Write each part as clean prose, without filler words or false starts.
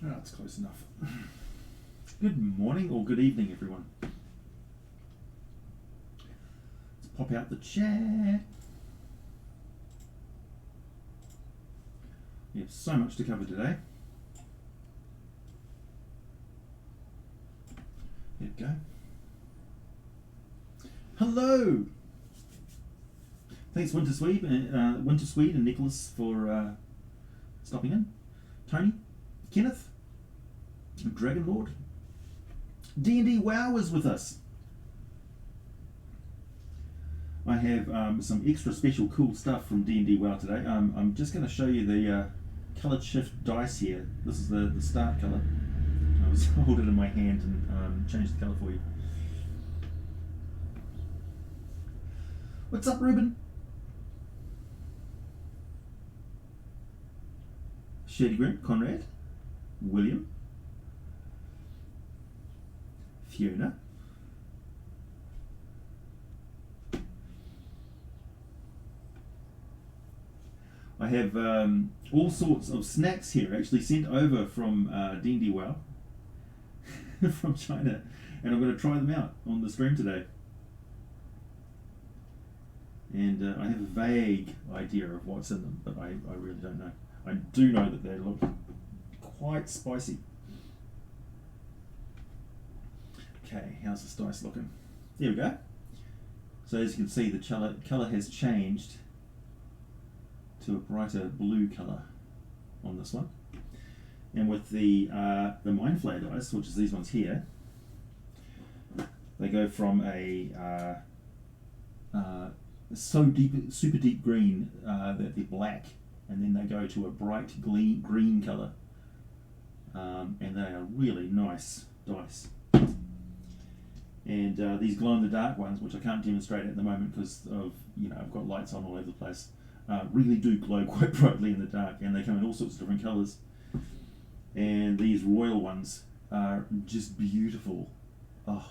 Oh, it's close enough. Good morning or good evening, everyone. Let's pop out the chat. We have so much to cover today. There we go. Hello! Thanks, Winter Swede and Nicholas for stopping in. Tony, Kenneth, Dragon Lord, D&D WoW is with us. I have some extra special cool stuff from D&D WoW today. I'm just going to show you the colored shift dice here. This is the start color. I'll just hold it in my hand and change the color for you. What's up, Ruben? Shady Grim, Conrad, William, Fiona, I have all sorts of snacks here actually sent over from D&D WoW from China, and I'm going to try them out on the stream today. And I have a vague idea of what's in them, but I really don't know. I do know that they look quite spicy. Okay, how's this dice looking? There we go. So as you can see, the colour has changed to a brighter blue colour on this one. And with the Mind Flayer dice, which is these ones here, they go from a super deep green that they're black, and then they go to a bright green colour, and they are really nice dice. And these glow-in-the-dark ones, which I can't demonstrate at the moment because of, I've got lights on all over the place, really do glow quite brightly in the dark, and they come in all sorts of different colours. And these royal ones are just beautiful. Oh,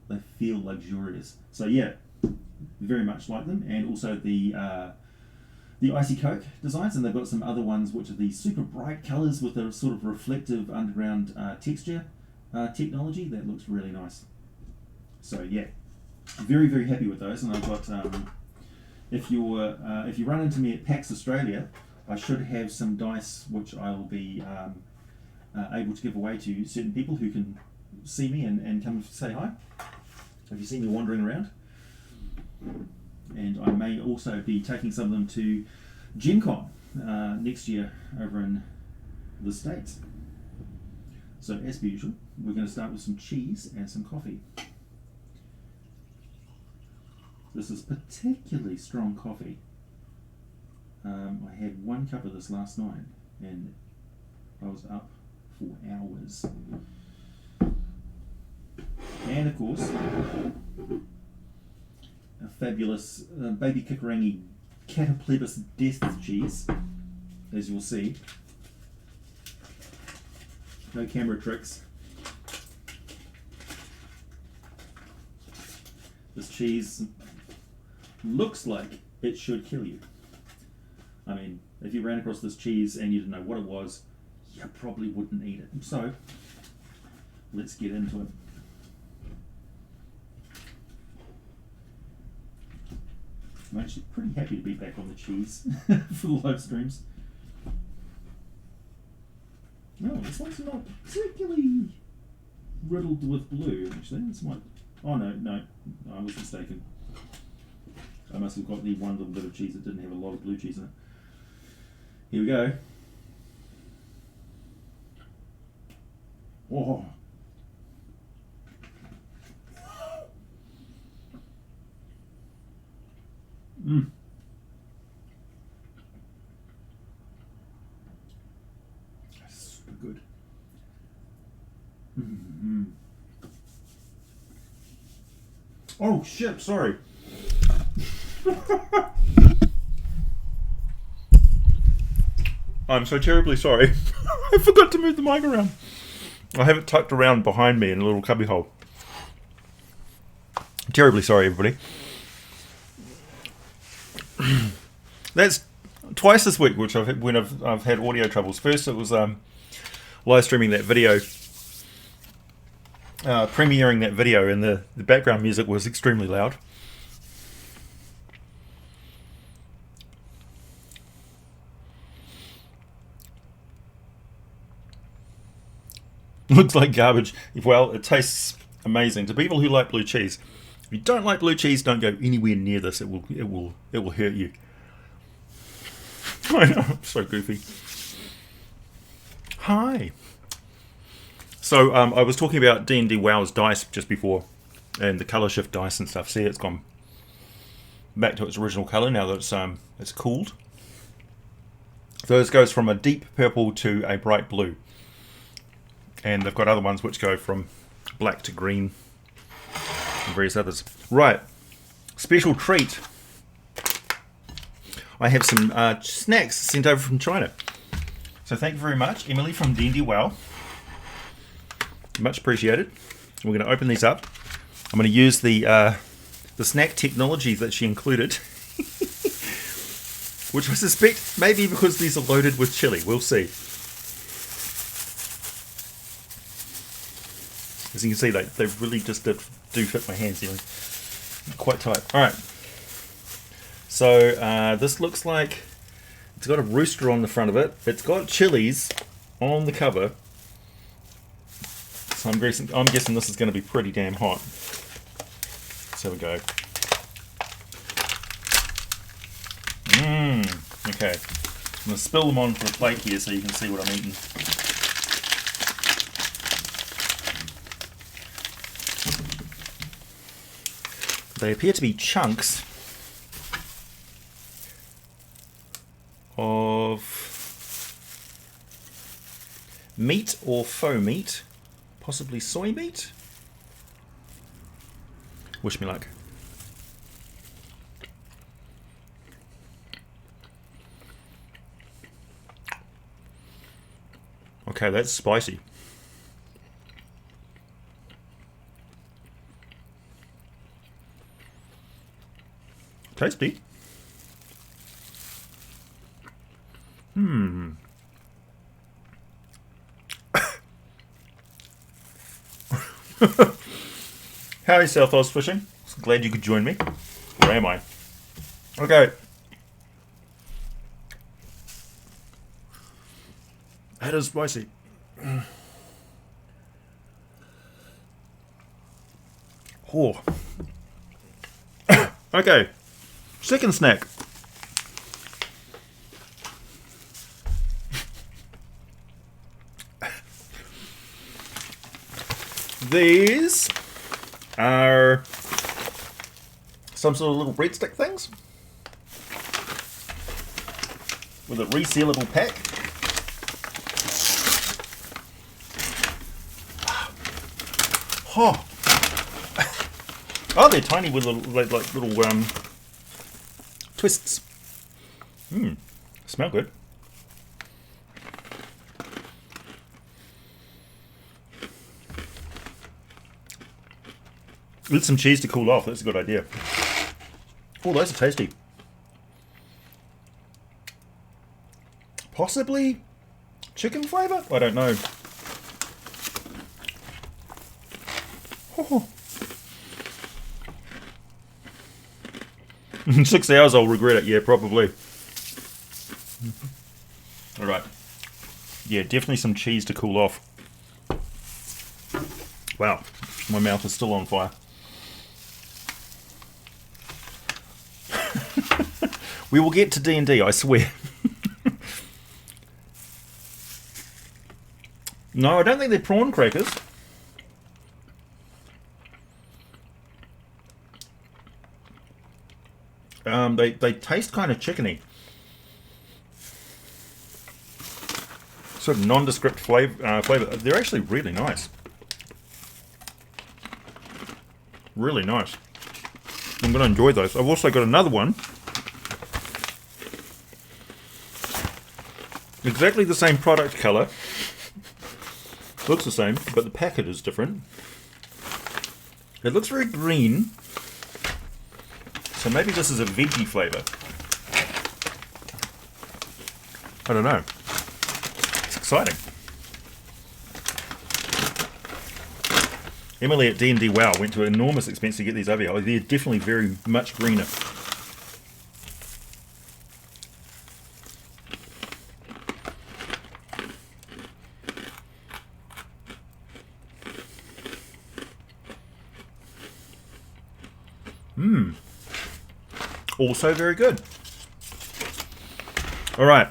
they feel luxurious. So yeah, very much like them. And also the Icy Coke designs, and they've got some other ones which are these super bright colours with a sort of reflective underground texture technology that looks really nice. So yeah, very, very happy with those. And I've got, if you run into me at PAX Australia, I should have some dice which I will be able to give away to certain people who can see me and come say hi if you see me wandering around. And I may also be taking some of them to Gen Con next year over in the States. So as per usual, we're going to start with some cheese and some coffee. This is particularly strong coffee. I had one cup of this last night and I was up for hours. And of course, a fabulous baby Kikarangi Cataplebis Death cheese, as you'll see. No camera tricks. This cheese looks like it should kill you. I mean, if you ran across this cheese and you didn't know what it was, you probably wouldn't eat it. So, let's get into it. I'm actually pretty happy to be back on the cheese for the live streams. No, this one's not particularly riddled with blue, actually. This might... Oh, no, I was mistaken. I must have got the one little bit of cheese that didn't have a lot of blue cheese in it. Here we go. Oh. Mmm. Super good. Mm-hmm. Oh shit, sorry. I'm so terribly sorry. I forgot to move the mic around. I have it tucked around behind me in a little cubby hole. Terribly sorry, everybody. That's twice this week, which I've had audio troubles. First, it was live streaming that video, premiering that video, and the background music was extremely loud. Looks like garbage. Well, it tastes amazing. To people who like blue cheese, if you don't like blue cheese, don't go anywhere near this. It will hurt you. I know, I'm so goofy. Hi. So I was talking about D&D WoW's dice just before, and the color shift dice and stuff. See, it's gone back to its original color now that it's cooled. So this goes from a deep purple to a bright blue. And they've got other ones which go from black to green and various others. Right, special treat. I have some snacks sent over from China. So thank you very much, Emily from D&D WoW. Much appreciated. We're going to open these up. I'm going to use the snack technology that she included, which I suspect may be because these are loaded with chili. We'll see. As you can see, they really just do fit my hands, you know. Quite tight. Alright. So, this looks like it's got a rooster on the front of it. It's got chilies on the cover. So I'm guessing this is going to be pretty damn hot. So we go. Okay. I'm going to spill them onto a plate here so you can see what I'm eating. They appear to be chunks of meat or faux meat, possibly soy meat. Wish me luck. Okay, that's spicy. Tasty. Howdy, South Oz Fishing. Glad you could join me. Where am I? Okay. That is spicy. Oh. Okay. Second snack. These are some sort of little breadstick things with a resealable pack. Oh, they're tiny with little, like little twists. Smell good. With some cheese to cool off, that's a good idea. Oh, those are tasty. Possibly chicken flavour? I don't know. Oh. In 6 hours I'll regret it, yeah, probably. Alright. Yeah, definitely some cheese to cool off. Wow, my mouth is still on fire. We will get to D&D, I swear. No, I don't think they're prawn crackers. They taste kind of chickeny. Sort of nondescript flavor. They're actually really nice. Really nice. I'm going to enjoy those. I've also got another one. Exactly the same product colour. Looks the same, but the packet is different. It looks very green. So maybe this is a veggie flavour. I don't know. It's exciting. Emily at D&D Wow went to enormous expense to get these over here. They're definitely very much greener. Also very good. Alright.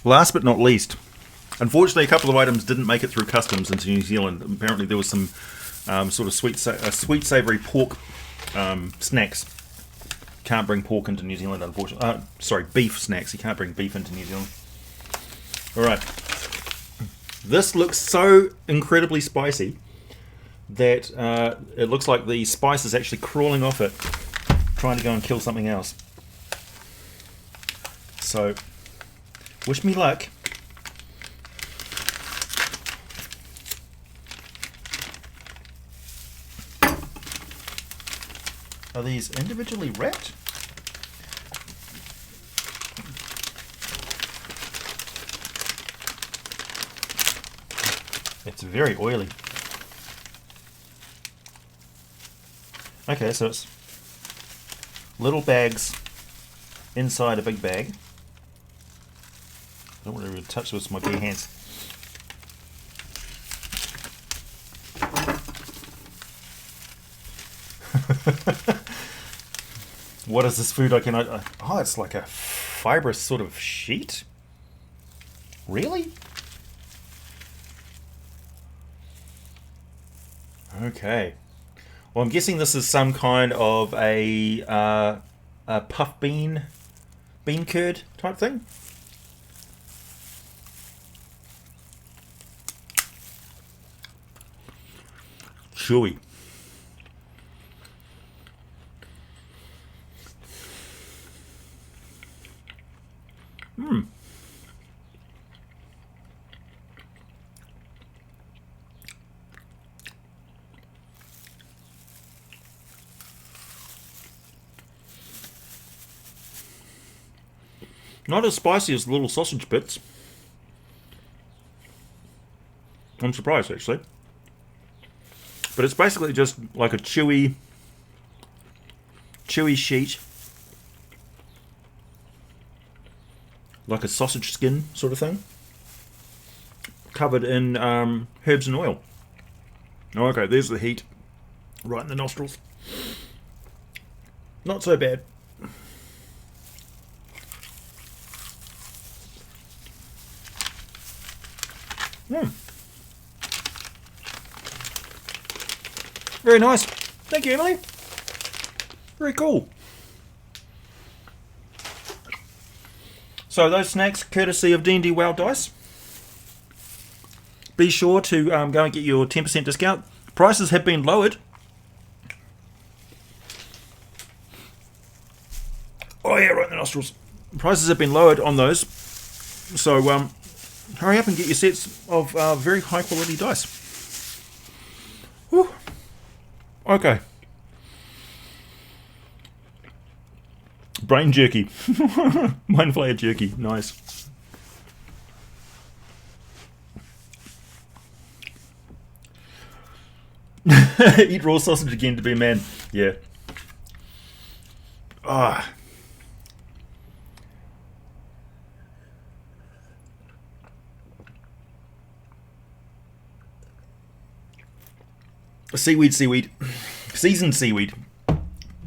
Last but not least, unfortunately a couple of items didn't make it through customs into New Zealand. Apparently there was some sort of sweet savoury pork snacks. Can't bring pork into New Zealand, unfortunately. Sorry, beef snacks. You can't bring beef into New Zealand. Alright. This looks so incredibly spicy that it looks like the spice is actually crawling off it, trying to go and kill something else. So, wish me luck. Are these individually wrapped? It's very oily. Okay, so it's little bags inside a big bag. I don't want to really touch this with my bare hands. What is this food I can... oh, it's like a fibrous sort of sheet? Really? Okay. Well, I'm guessing this is some kind of a puff bean curd type thing. Chewy. Not as spicy as the little sausage bits. I'm surprised, actually. But it's basically just like a chewy sheet. Like a sausage skin sort of thing. Covered in herbs and oil. Oh, okay, there's the heat. Right in the nostrils. Not so bad. Very nice. Thank you, Emily. Very cool. So those snacks, courtesy of D&D Wow Dice. Be sure to go and get your 10% discount. Prices have been lowered. Oh yeah, right in the nostrils. Prices have been lowered on those. So hurry up and get your sets of very high quality dice. Whew. Okay. Brain jerky. Mind flayer jerky. Nice. Eat raw sausage again to be a man. Yeah. Ah. Seaweed. Seasoned seaweed.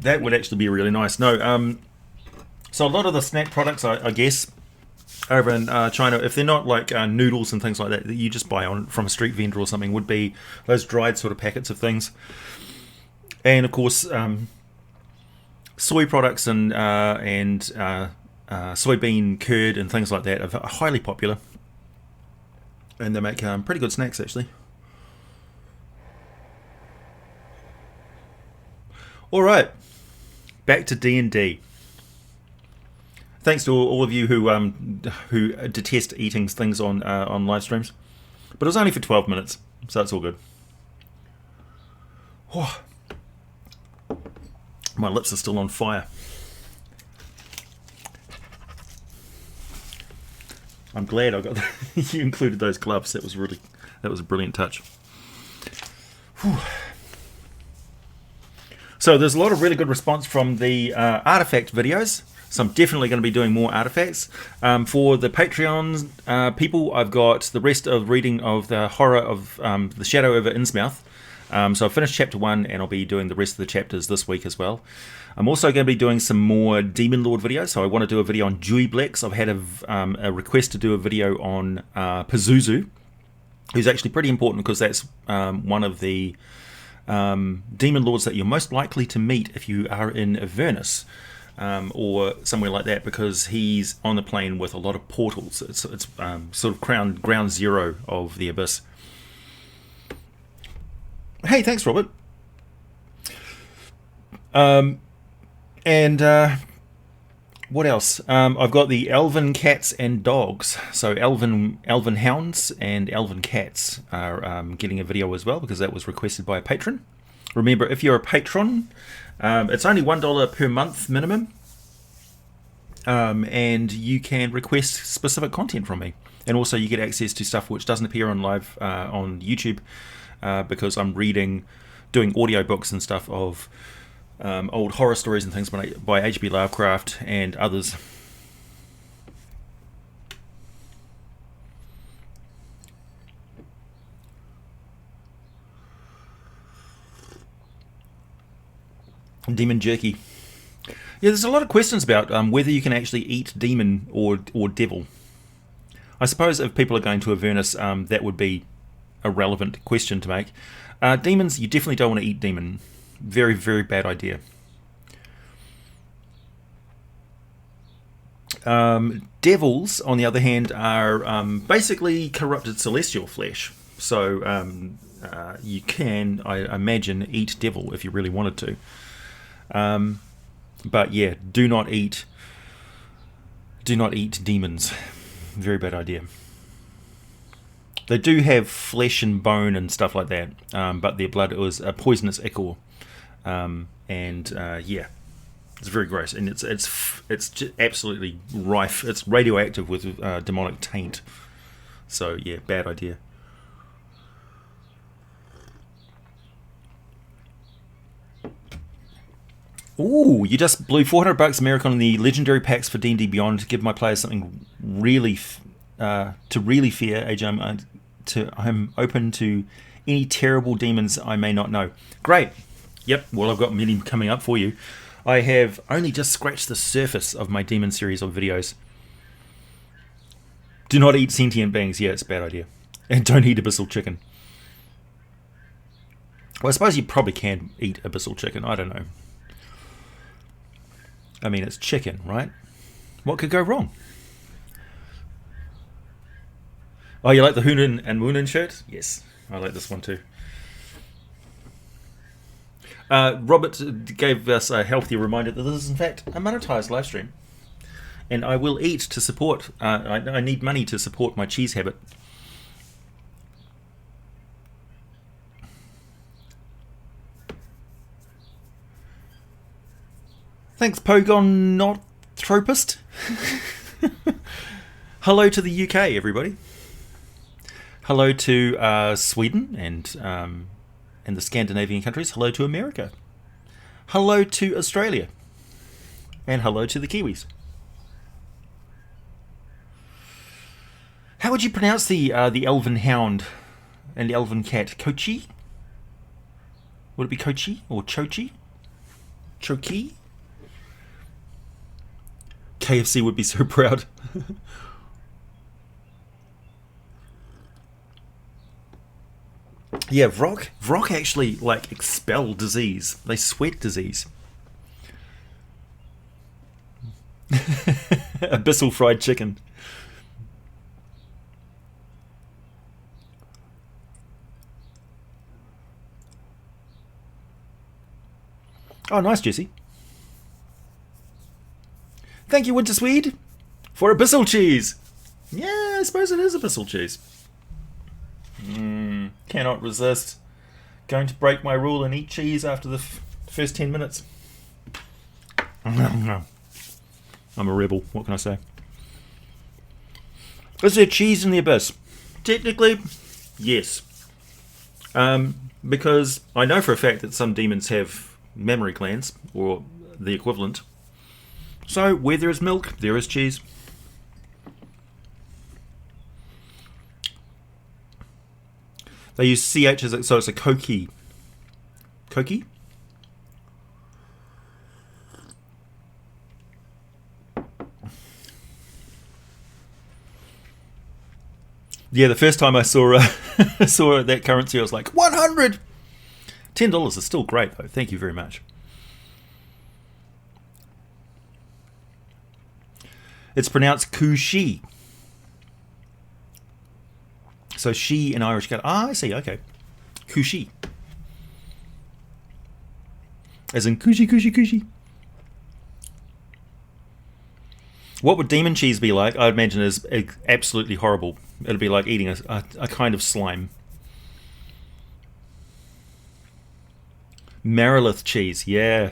That would actually be really nice. No, so a lot of the snack products, I guess, over in China, if they're not like noodles and things like that you just buy on from a street vendor or something, would be those dried sort of packets of things. And of course, soy products and soybean curd and things like that are highly popular. And they make pretty good snacks, actually. All right, back to D&D. Thanks to all of you who detest eating things on live streams, but it was only for 12 minutes, so it's all good. Oh, my lips are still on fire. I'm glad I got you included those gloves. That was a brilliant touch. So there's a lot of really good response from the artifact videos. So I'm definitely going to be doing more artifacts. For the Patreon people, I've got the rest of reading of the horror of The Shadow over Innsmouth. So I've finished chapter 1 and I'll be doing the rest of the chapters this week as well. I'm also going to be doing some more Demon Lord videos. So I want to do a video on Dewey Blacks. I've had a request to do a video on Pazuzu, who's actually pretty important because that's one of the Demon Lords that you're most likely to meet if you are in Avernus. Or somewhere like that, because he's on the plane with a lot of portals. It's sort of ground zero of the Abyss. Hey, thanks, Robert. What else? I've got the Elven Cats and Dogs. So Elven Hounds and Elven Cats are getting a video as well, because that was requested by a patron. Remember, if you're a patron, it's only $1 per month minimum, and you can request specific content from me, and also you get access to stuff which doesn't appear on live on YouTube, because I'm doing audiobooks and stuff of old horror stories and things by H.P. Lovecraft and others. Demon jerky. Yeah, there's a lot of questions about whether you can actually eat demon or devil. I suppose if people are going to Avernus, that would be a relevant question to make. Demons, you definitely don't want to eat demon. Very, very bad idea. Devils, on the other hand, are basically corrupted celestial flesh. So you can, I imagine, eat devil if you really wanted to. But yeah, do not eat demons. Very bad idea. They do have flesh and bone and stuff like that, but their blood was a poisonous ichor, yeah, it's very gross, and it's just absolutely rife. It's radioactive with demonic taint. So yeah, bad idea. Ooh, you just blew $400 American on the legendary packs for D&D Beyond to give my players something really to really fear. AJ, I'm open to any terrible demons I may not know. Great. Yep, well, I've got many coming up for you. I have only just scratched the surface of my demon series of videos. Do not eat sentient beings. Yeah, it's a bad idea. And don't eat abyssal chicken. Well, I suppose you probably can eat abyssal chicken. I don't know. I mean, it's chicken, right? What could go wrong? Oh, you like the Hunan and Moonin shirt? Yes, I like this one too. Robert gave us a healthy reminder that this is in fact a monetized live stream. And I will eat to support, I need money to support my cheese habit. Thanks, Pogonotropist. Hello to the UK, everybody. Hello to Sweden and the Scandinavian countries. Hello to America. Hello to Australia. And hello to the Kiwis. How would you pronounce the Elven Hound and the Elven Cat? Kochi? Would it be Kochi or Chochi? Choki? KFC would be so proud. Yeah, Vrock actually like expel disease. They sweat disease. Abyssal fried chicken. Oh, nice, Jesse. Thank you, Winter Swede, for Abyssal cheese. Yeah, I suppose it is Abyssal cheese. Cannot resist. Going to break my rule and eat cheese after the first 10 minutes. I'm a rebel. What can I say? Is there cheese in the Abyss? Technically, yes. because I know for a fact that some demons have mammary glands, or the equivalent. So where there is milk, there is cheese. They use CH as so it's a koki. Koki? Yeah, the first time I saw saw that currency, I was like, 100! $10 is still great, though. Thank you very much. It's pronounced kushi. So she in Irish cat. Ah, I see. Okay. Kushi. As in kushi, kushi, kushi. What would demon cheese be like? I imagine is absolutely horrible. It'll be like eating a kind of slime. Marilith cheese, yeah.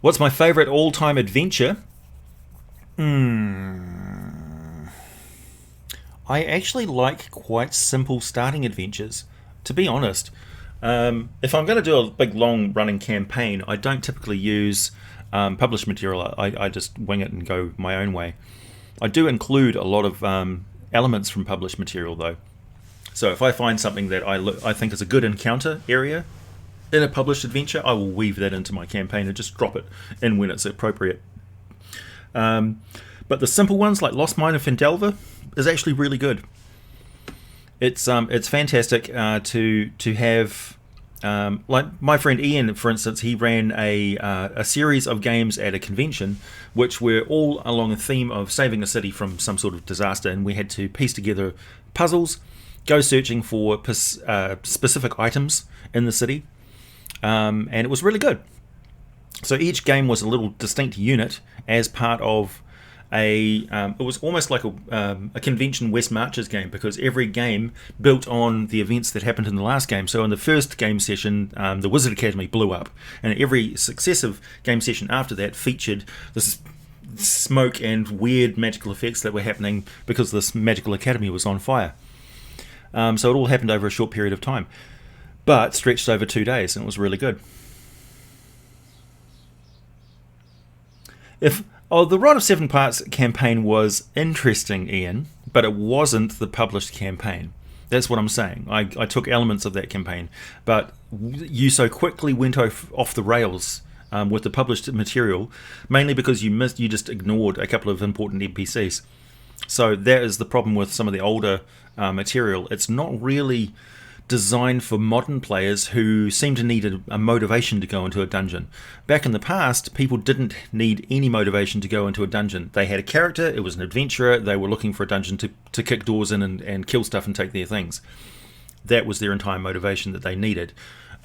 What's my favourite all-time adventure? I actually like quite simple starting adventures, to be honest. If I'm going to do a big long running campaign, I don't typically use published material. I just wing it and go my own way. I do include a lot of elements from published material though. So if I find something that I think is a good encounter area in a published adventure, I will weave that into my campaign and just drop it in when it's appropriate. But the simple ones like Lost Mine of Fendelver is actually really good. It's fantastic to have, like my friend Ian, for instance, he ran a series of games at a convention which were all along a theme of saving a city from some sort of disaster, and we had to piece together puzzles, go searching for specific items in the city, and it was really good. So each game was a little distinct unit as part of it was almost like a convention West Marches game, because every game built on the events that happened in the last game. So in the first game session, the Wizard Academy blew up, and every successive game session after that featured this smoke and weird magical effects that were happening because this magical academy was on fire. So it all happened over a short period of time, but stretched over 2 days, and it was really good. The Rod of Seven Parts campaign was interesting, Ian, but it wasn't the published campaign. That's what I'm saying. I took elements of that campaign, but you so quickly went off the rails with the published material, mainly because you just ignored a couple of important NPCs. So that is the problem with some of the older material. It's not really designed for modern players who seem to need a motivation to go into a dungeon. Back in the past, people didn't need any motivation to go into a dungeon. They had a character, it was an adventurer, they were looking for a dungeon to kick doors in and kill stuff and take their things. That was their entire motivation that they needed.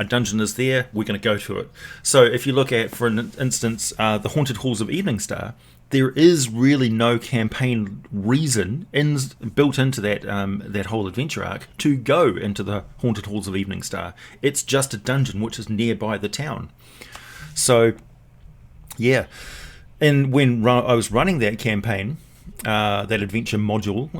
A dungeon is there, we're going to go to it. So if you look at, for instance, the Haunted Halls of Eveningstar, there is really no campaign reason built into that whole adventure arc to go into the Haunted Halls of Eveningstar. It's just a dungeon which is nearby the town. So, yeah. And when I was running that campaign, that adventure module,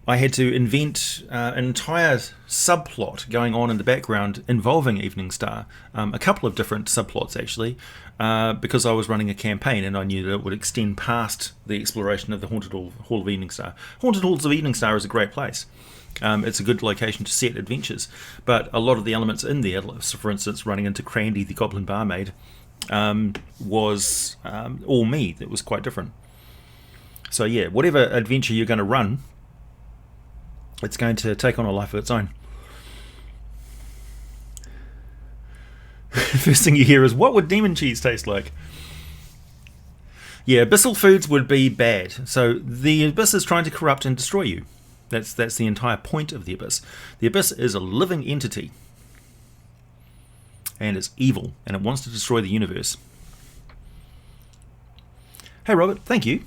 I had to invent an entire subplot going on in the background involving Eveningstar. A couple of different subplots, actually, because I was running a campaign and I knew that it would extend past the exploration of the Haunted Hall of Eveningstar. Haunted Halls of Eveningstar is a great place. It's a good location to set adventures, but a lot of the elements in there, so for instance, running into Crandy, the Goblin Barmaid, was all me. That was quite different. So yeah, whatever adventure you're going to run, it's going to take on a life of its own. First thing you hear is, what would demon cheese taste like? Yeah, abyssal foods would be bad. So the abyss is trying to corrupt and destroy you. That's the entire point of the abyss. The abyss is a living entity, and it's evil, and it wants to destroy the universe. Hey Robert, thank you.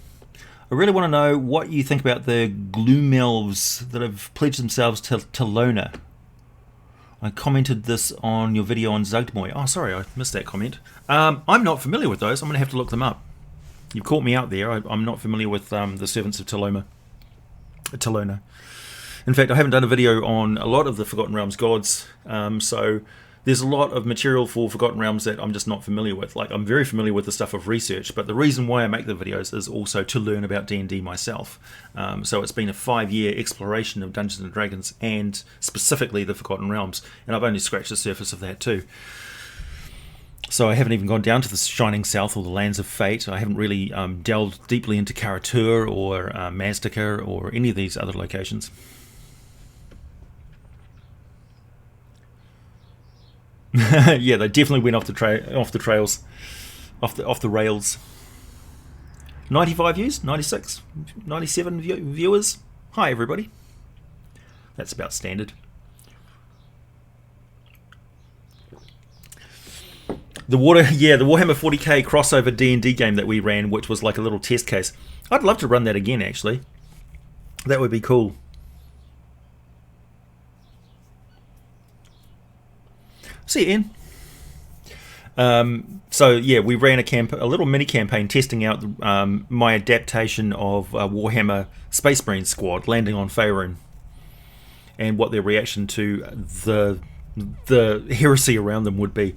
I really want to know what you think about the Gloom Elves that have pledged themselves to Talona. I commented this on your video on Zugdmoy. Oh, sorry, I missed that comment. I'm not familiar with those. I'm going to have to look them up. You've caught me out there. I'm not familiar with the Servants of Taloma. to learn. In fact, I haven't done a video on a lot of the Forgotten Realms gods, so there's a lot of material for Forgotten Realms that I'm just not familiar with. Like, I'm very familiar with the stuff of research, but the reason why I make the videos is also to learn about D&D myself. So it's been a 5-year exploration of Dungeons & Dragons, and specifically the Forgotten Realms, and I've only scratched the surface of that too. So I haven't even gone down to the Shining South or the Lands of Fate. I haven't really delved deeply into Karatur or Mazdacar or any of these other locations. Yeah, they definitely went off the trails, off the rails. 95 views, 96, 97 viewers. Hi everybody. That's about standard. The Warhammer 40k crossover D&D game that we ran, which was like a little test case. I'd love to run that again, actually. That would be cool. See you, Ian. So yeah, we ran a little mini campaign testing out my adaptation of Warhammer Space Marine Squad landing on Faerun, and what their reaction to the heresy around them would be.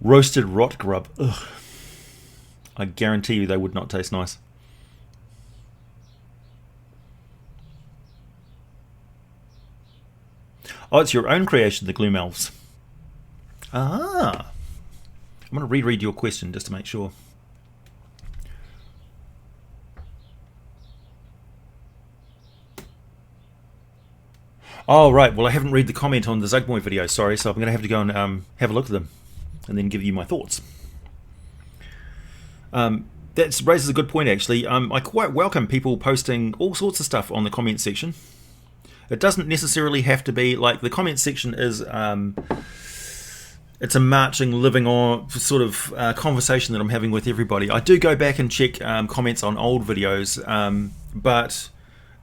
Roasted rot grub. Ugh. I guarantee you they would not taste nice. Oh, it's your own creation, the Gloom Elves. Ah. I'm going to reread your question just to make sure. Oh, right. Well, I haven't read the comment on the Zugmoy video, sorry, so I'm going to have to go and have a look at them and then give you my thoughts. That raises a good point, actually. I quite welcome people posting all sorts of stuff on the comment section. It doesn't necessarily have to be like the comment section is. It's a marching, living on sort of conversation that I'm having with everybody. I do go back and check comments on old videos, but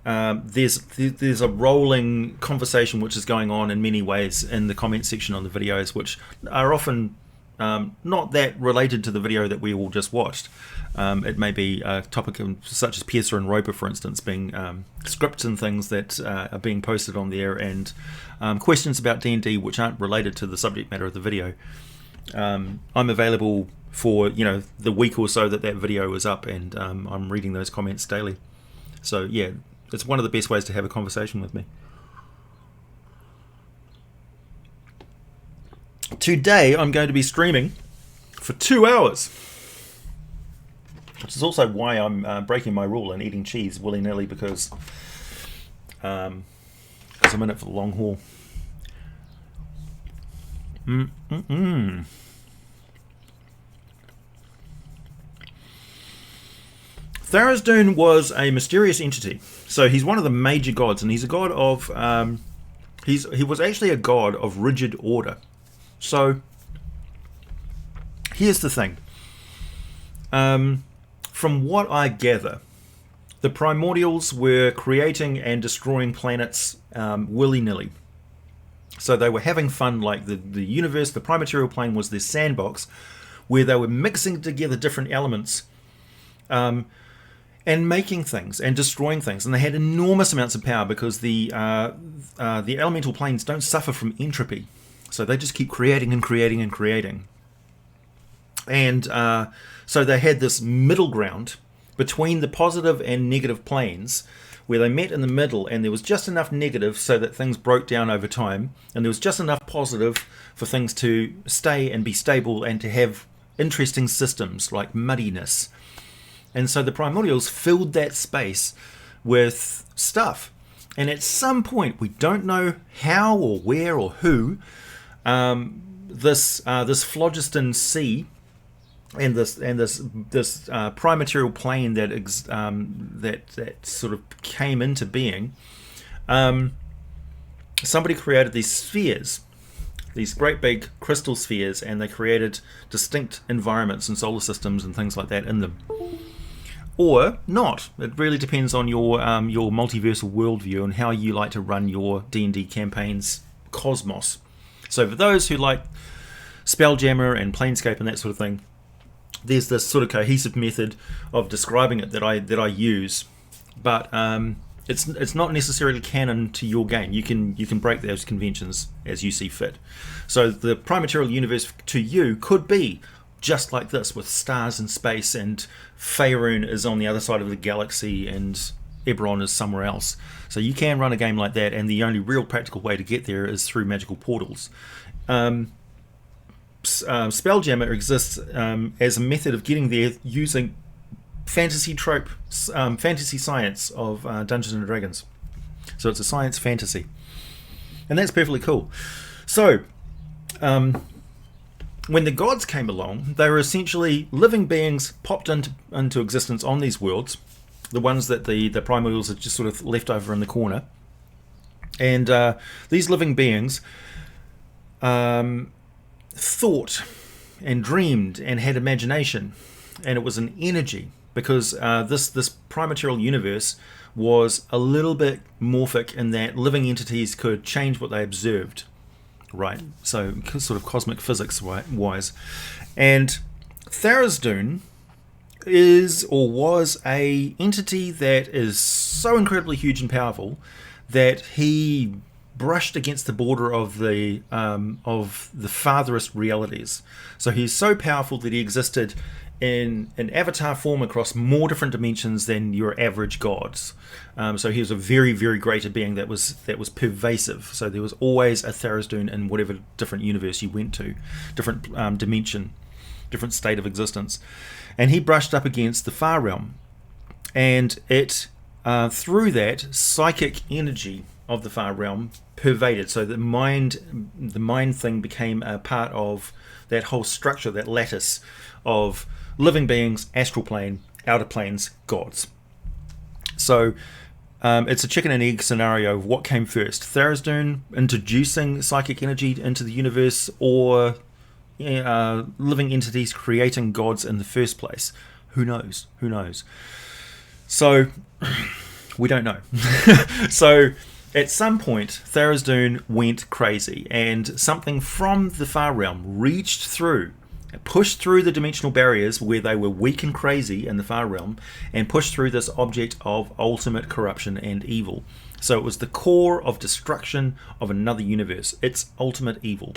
there's a rolling conversation which is going on in many ways in the comment section on the videos, which are often not that related to the video that we all just watched. It may be a topic such as Piercer and Roper, for instance, being scripts and things that are being posted on there, and questions about D&D which aren't related to the subject matter of the video. I'm available for the week or so that video is up, and I'm reading those comments daily. So yeah, it's one of the best ways to have a conversation with me. Today I'm going to be streaming for 2 hours, which is also why I'm breaking my rule and eating cheese willy-nilly, because I'm in it for the long haul. Tharizdun was a mysterious entity. So he's one of the major gods, and he's a god of he was actually a god of rigid order. So here's the thing. From what I gather, the primordials were creating and destroying planets willy-nilly. So they were having fun, like the universe, the primaterial plane was this sandbox where they were mixing together different elements and making things and destroying things. And they had enormous amounts of power because the elemental planes don't suffer from entropy. So they just keep creating and creating and creating. And so they had this middle ground between the positive and negative planes where they met in the middle, and there was just enough negative so that things broke down over time, and there was just enough positive for things to stay and be stable and to have interesting systems like muddiness. And so the primordials filled that space with stuff. And at some point, we don't know how or where or who, this phlogiston sea and this primaterial plane that sort of came into being, somebody created these spheres, these great big crystal spheres, and they created distinct environments and solar systems and things like that in them. Or not. It really depends on your multiversal worldview and how you like to run your D&D campaigns cosmos. So for those who like Spelljammer and Planescape and that sort of thing, there's this sort of cohesive method of describing it that I use, but it's not necessarily canon to your game. You can break those conventions as you see fit. So the Prime Material universe to you could be just like this, with stars in space, and Faerun is on the other side of the galaxy, and Eberron is somewhere else. So you can run a game like that, and the only real practical way to get there is through magical portals. Spelljammer exists as a method of getting there using fantasy trope, fantasy science of Dungeons and Dragons. So it's a science fantasy, and that's perfectly cool. So when the gods came along, they were essentially living beings popped into existence on these worlds, the ones that the primordials had just sort of left over in the corner. And these living beings thought and dreamed and had imagination, and it was an energy, because this prime material universe was a little bit morphic in that living entities could change what they observed, right? So sort of cosmic physics wise. And Tharizdun is or was a entity that is so incredibly huge and powerful that he brushed against the border of the farthest realities. So he's so powerful that he existed in an avatar form across more different dimensions than your average gods. So he was a very, very greater being that was pervasive. So there was always a Tharizdun in whatever different universe you went to, different dimension, different state of existence. And he brushed up against the far realm, and it through that psychic energy of the far realm pervaded. So the mind thing became a part of that whole structure, that lattice of living beings, astral plane, outer planes, gods. So it's a chicken and egg scenario of what came first: Tharizdun introducing psychic energy into the universe, or living entities creating gods in the first place. Who knows? So we don't know. So at some point, Tharizdun went crazy, and something from the far realm reached through, pushed through the dimensional barriers where they were weak and crazy in the far realm, and pushed through this object of ultimate corruption and evil. So it was the core of destruction of another universe. It's ultimate evil.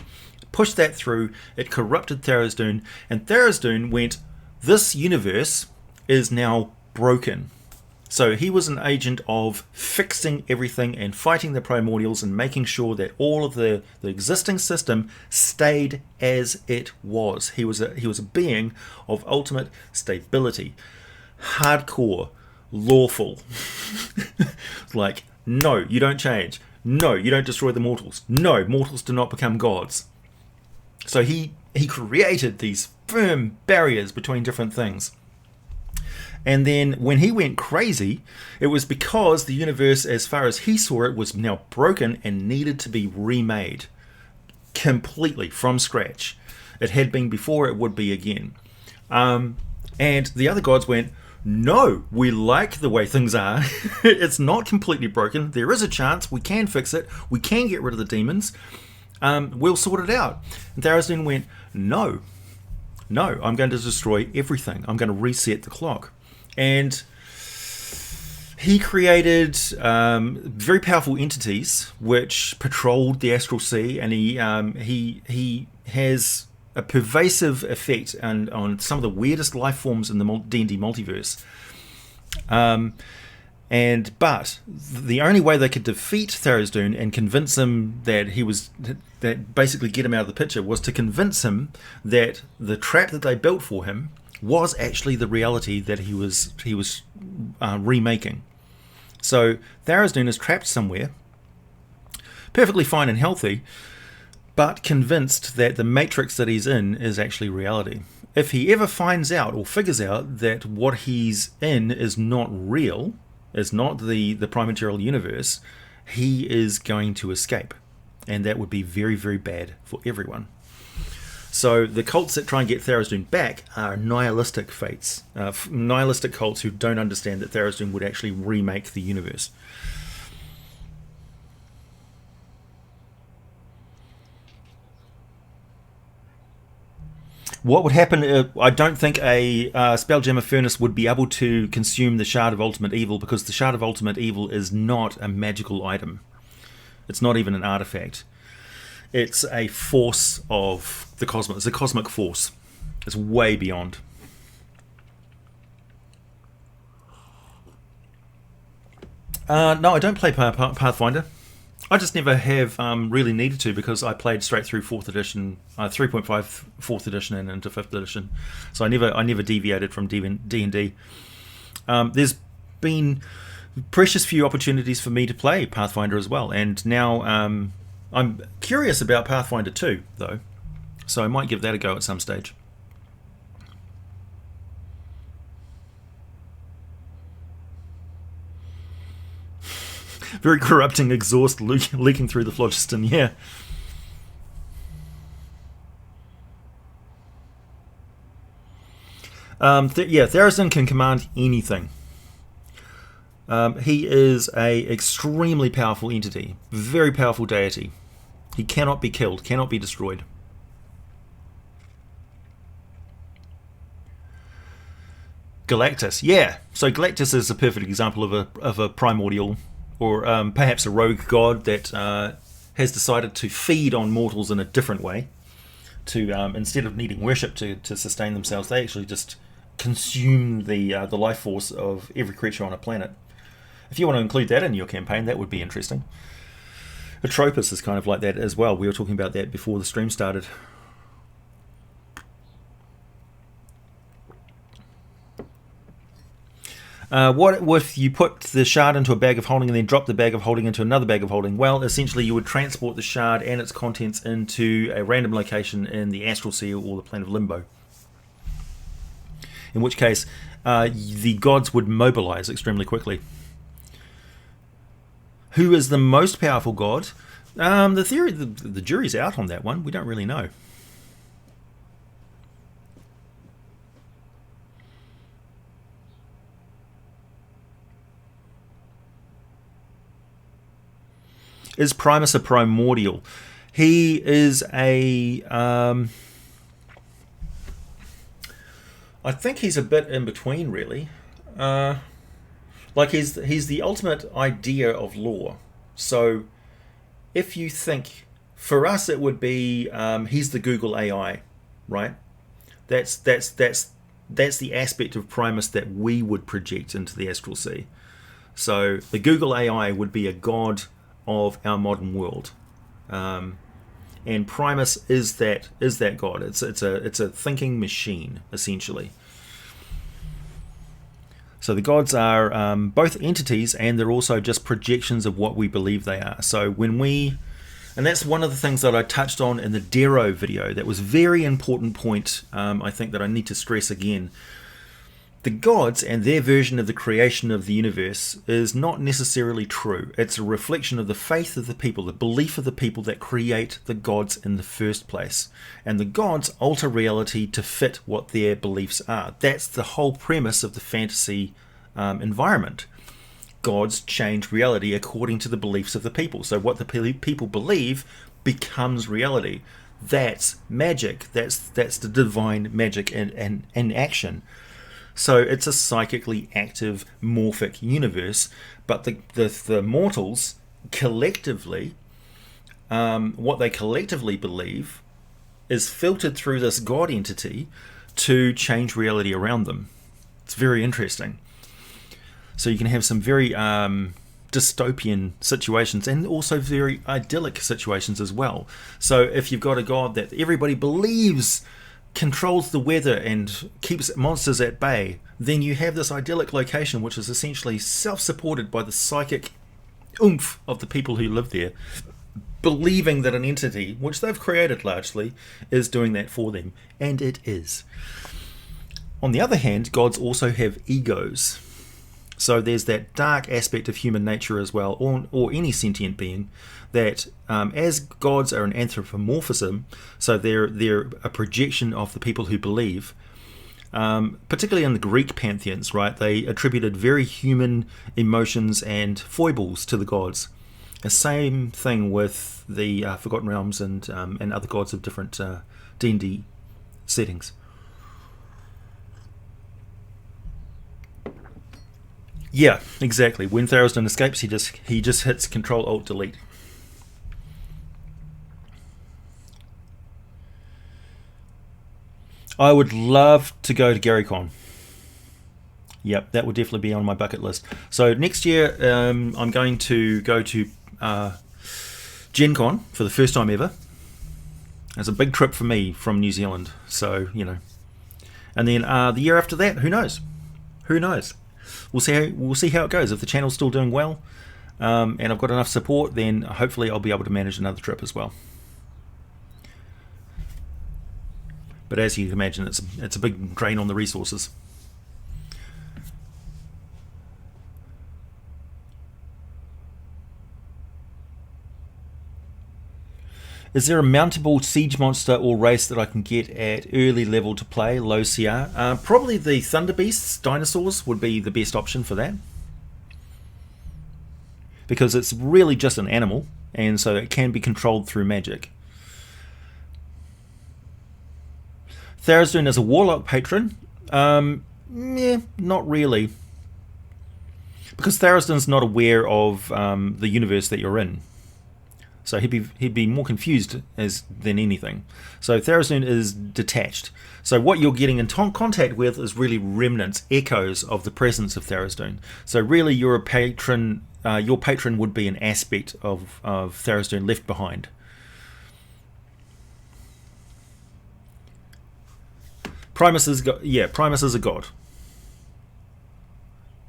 Pushed that through, it corrupted Tharizdun, and Tharizdun went, this universe is now broken. So he was an agent of fixing everything and fighting the primordials and making sure that all of the existing system stayed as it was. He was a being of ultimate stability, hardcore, lawful. Like, no, you don't change. No, you don't destroy the mortals. No, mortals do not become gods. So he created these firm barriers between different things. And then when he went crazy, it was because the universe, as far as he saw it, was now broken and needed to be remade completely from scratch. It had been before, it would be again. And the other gods went, no, we like the way things are. It's not completely broken. There is a chance. We can fix it. We can get rid of the demons. We'll sort it out. And Tharizdun went, no, I'm going to destroy everything. I'm going to reset the clock. And he created very powerful entities which patrolled the astral sea, and he has a pervasive effect on some of the weirdest life forms in the D&D multiverse. But the only way they could defeat Tharizdun and convince him that basically get him out of the picture, was to convince him that the trap that they built for him was actually the reality that he was remaking. So Tharizdun is trapped somewhere, perfectly fine and healthy, but convinced that the matrix that he's in is actually reality. If he ever finds out or figures out that what he's in is not real, is not the prime material universe, he is going to escape. And that would be very, very bad for everyone. So the cults that try and get Tharizdun back are nihilistic fates, nihilistic cults who don't understand that Tharizdun would actually remake the universe. What would happen? I don't think a Spelljammer Furnace would be able to consume the Shard of Ultimate Evil, because the Shard of Ultimate Evil is not a magical item. It's not even an artifact. It's a force of the cosmos. It's a cosmic force. It's way beyond. No, I don't play Pathfinder. I just never have really needed to, because I played straight through 4th edition, 3.5 4th edition and into 5th edition. So I never deviated from D&D. There's been precious few opportunities for me to play Pathfinder as well, and now I'm curious about Pathfinder 2 though, so I might give that a go at some stage. Very corrupting exhaust leaking through the phlogiston, yeah. Therazin can command anything. He is a extremely powerful entity, very powerful deity. He cannot be killed, cannot be destroyed. Galactus, yeah. So Galactus is a perfect example of a primordial, or perhaps a rogue god that has decided to feed on mortals in a different way. To instead of needing worship to sustain themselves, they actually just consume the life force of every creature on a planet. If you want to include that in your campaign, that would be interesting. Atropos is kind of like that as well. We were talking about that before the stream started. What if you put the shard into a bag of holding and then drop the bag of holding into another bag of holding? Well, essentially you would transport the shard and its contents into a random location in the astral sea or the plane of limbo. In which case, the gods would mobilize extremely quickly. Who is the most powerful god? The jury's out on that one. We don't really know. Is Primus a primordial? He is a... I think he's a bit in between, really. Like he's the ultimate idea of lore. So if you think, for us it would be he's the Google AI, right? That's the aspect of Primus that we would project into the astral sea. So the Google AI would be a god of our modern world, and Primus is that god. It's a thinking machine, essentially. So the gods are both entities, and they're also just projections of what we believe they are. So and that's one of the things that I touched on in the Darrow video. That was a very important point, I think, that I need to stress again. The gods and their version of the creation of the universe is not necessarily true. It's a reflection of the faith of the people, the belief of the people that create the gods in the first place. And the gods alter reality to fit what their beliefs are. That's the whole premise of the fantasy environment. Gods change reality according to the beliefs of the people. So what the people believe becomes reality. That's magic. That's the divine magic in action. So it's a psychically active, morphic universe, but the mortals collectively, what they collectively believe is filtered through this god entity to change reality around them. It's very interesting. So you can have some very dystopian situations and also very idyllic situations as well. So if you've got a god that everybody believes controls the weather and keeps monsters at bay, then you have this idyllic location which is essentially self-supported by the psychic oomph of the people who live there, believing that an entity, which they've created largely, is doing that for them. And it is. On the other hand, gods also have egos. So there's that dark aspect of human nature as well, or any sentient being, that as gods are an anthropomorphism, so they're a projection of the people who believe, particularly in the Greek pantheons, right? They attributed very human emotions and foibles to the gods. The same thing with the Forgotten Realms and other gods of different D&D settings. Yeah, exactly. When Tharasdon escapes, he just hits Control Alt Delete. I would love to go to GaryCon. Yep, that would definitely be on my bucket list. So next year, I'm going to go to Gen Con for the first time ever. It's a big trip for me from New Zealand. So, you know. And then the year after that, who knows? Who knows? We'll see how it goes. If the channel's still doing well, and I've got enough support, then hopefully I'll be able to manage another trip as well. But as you can imagine, it's a big drain on the resources. Is there a mountable siege monster or race that I can get at early level to play, low CR? Probably the Thunder Beasts, dinosaurs, would be the best option for that. Because it's really just an animal, and so it can be controlled through magic. Tharasdun is a warlock patron? Not really. Because Tharasdun's not aware of the universe that you're in. So he'd be more confused than anything. So Tharasdun is detached. So what you're getting in contact with is really remnants, echoes of the presence of Tharasdun. So really, you're a patron. Your patron would be an aspect of Tharasdun left behind. Primus is a god,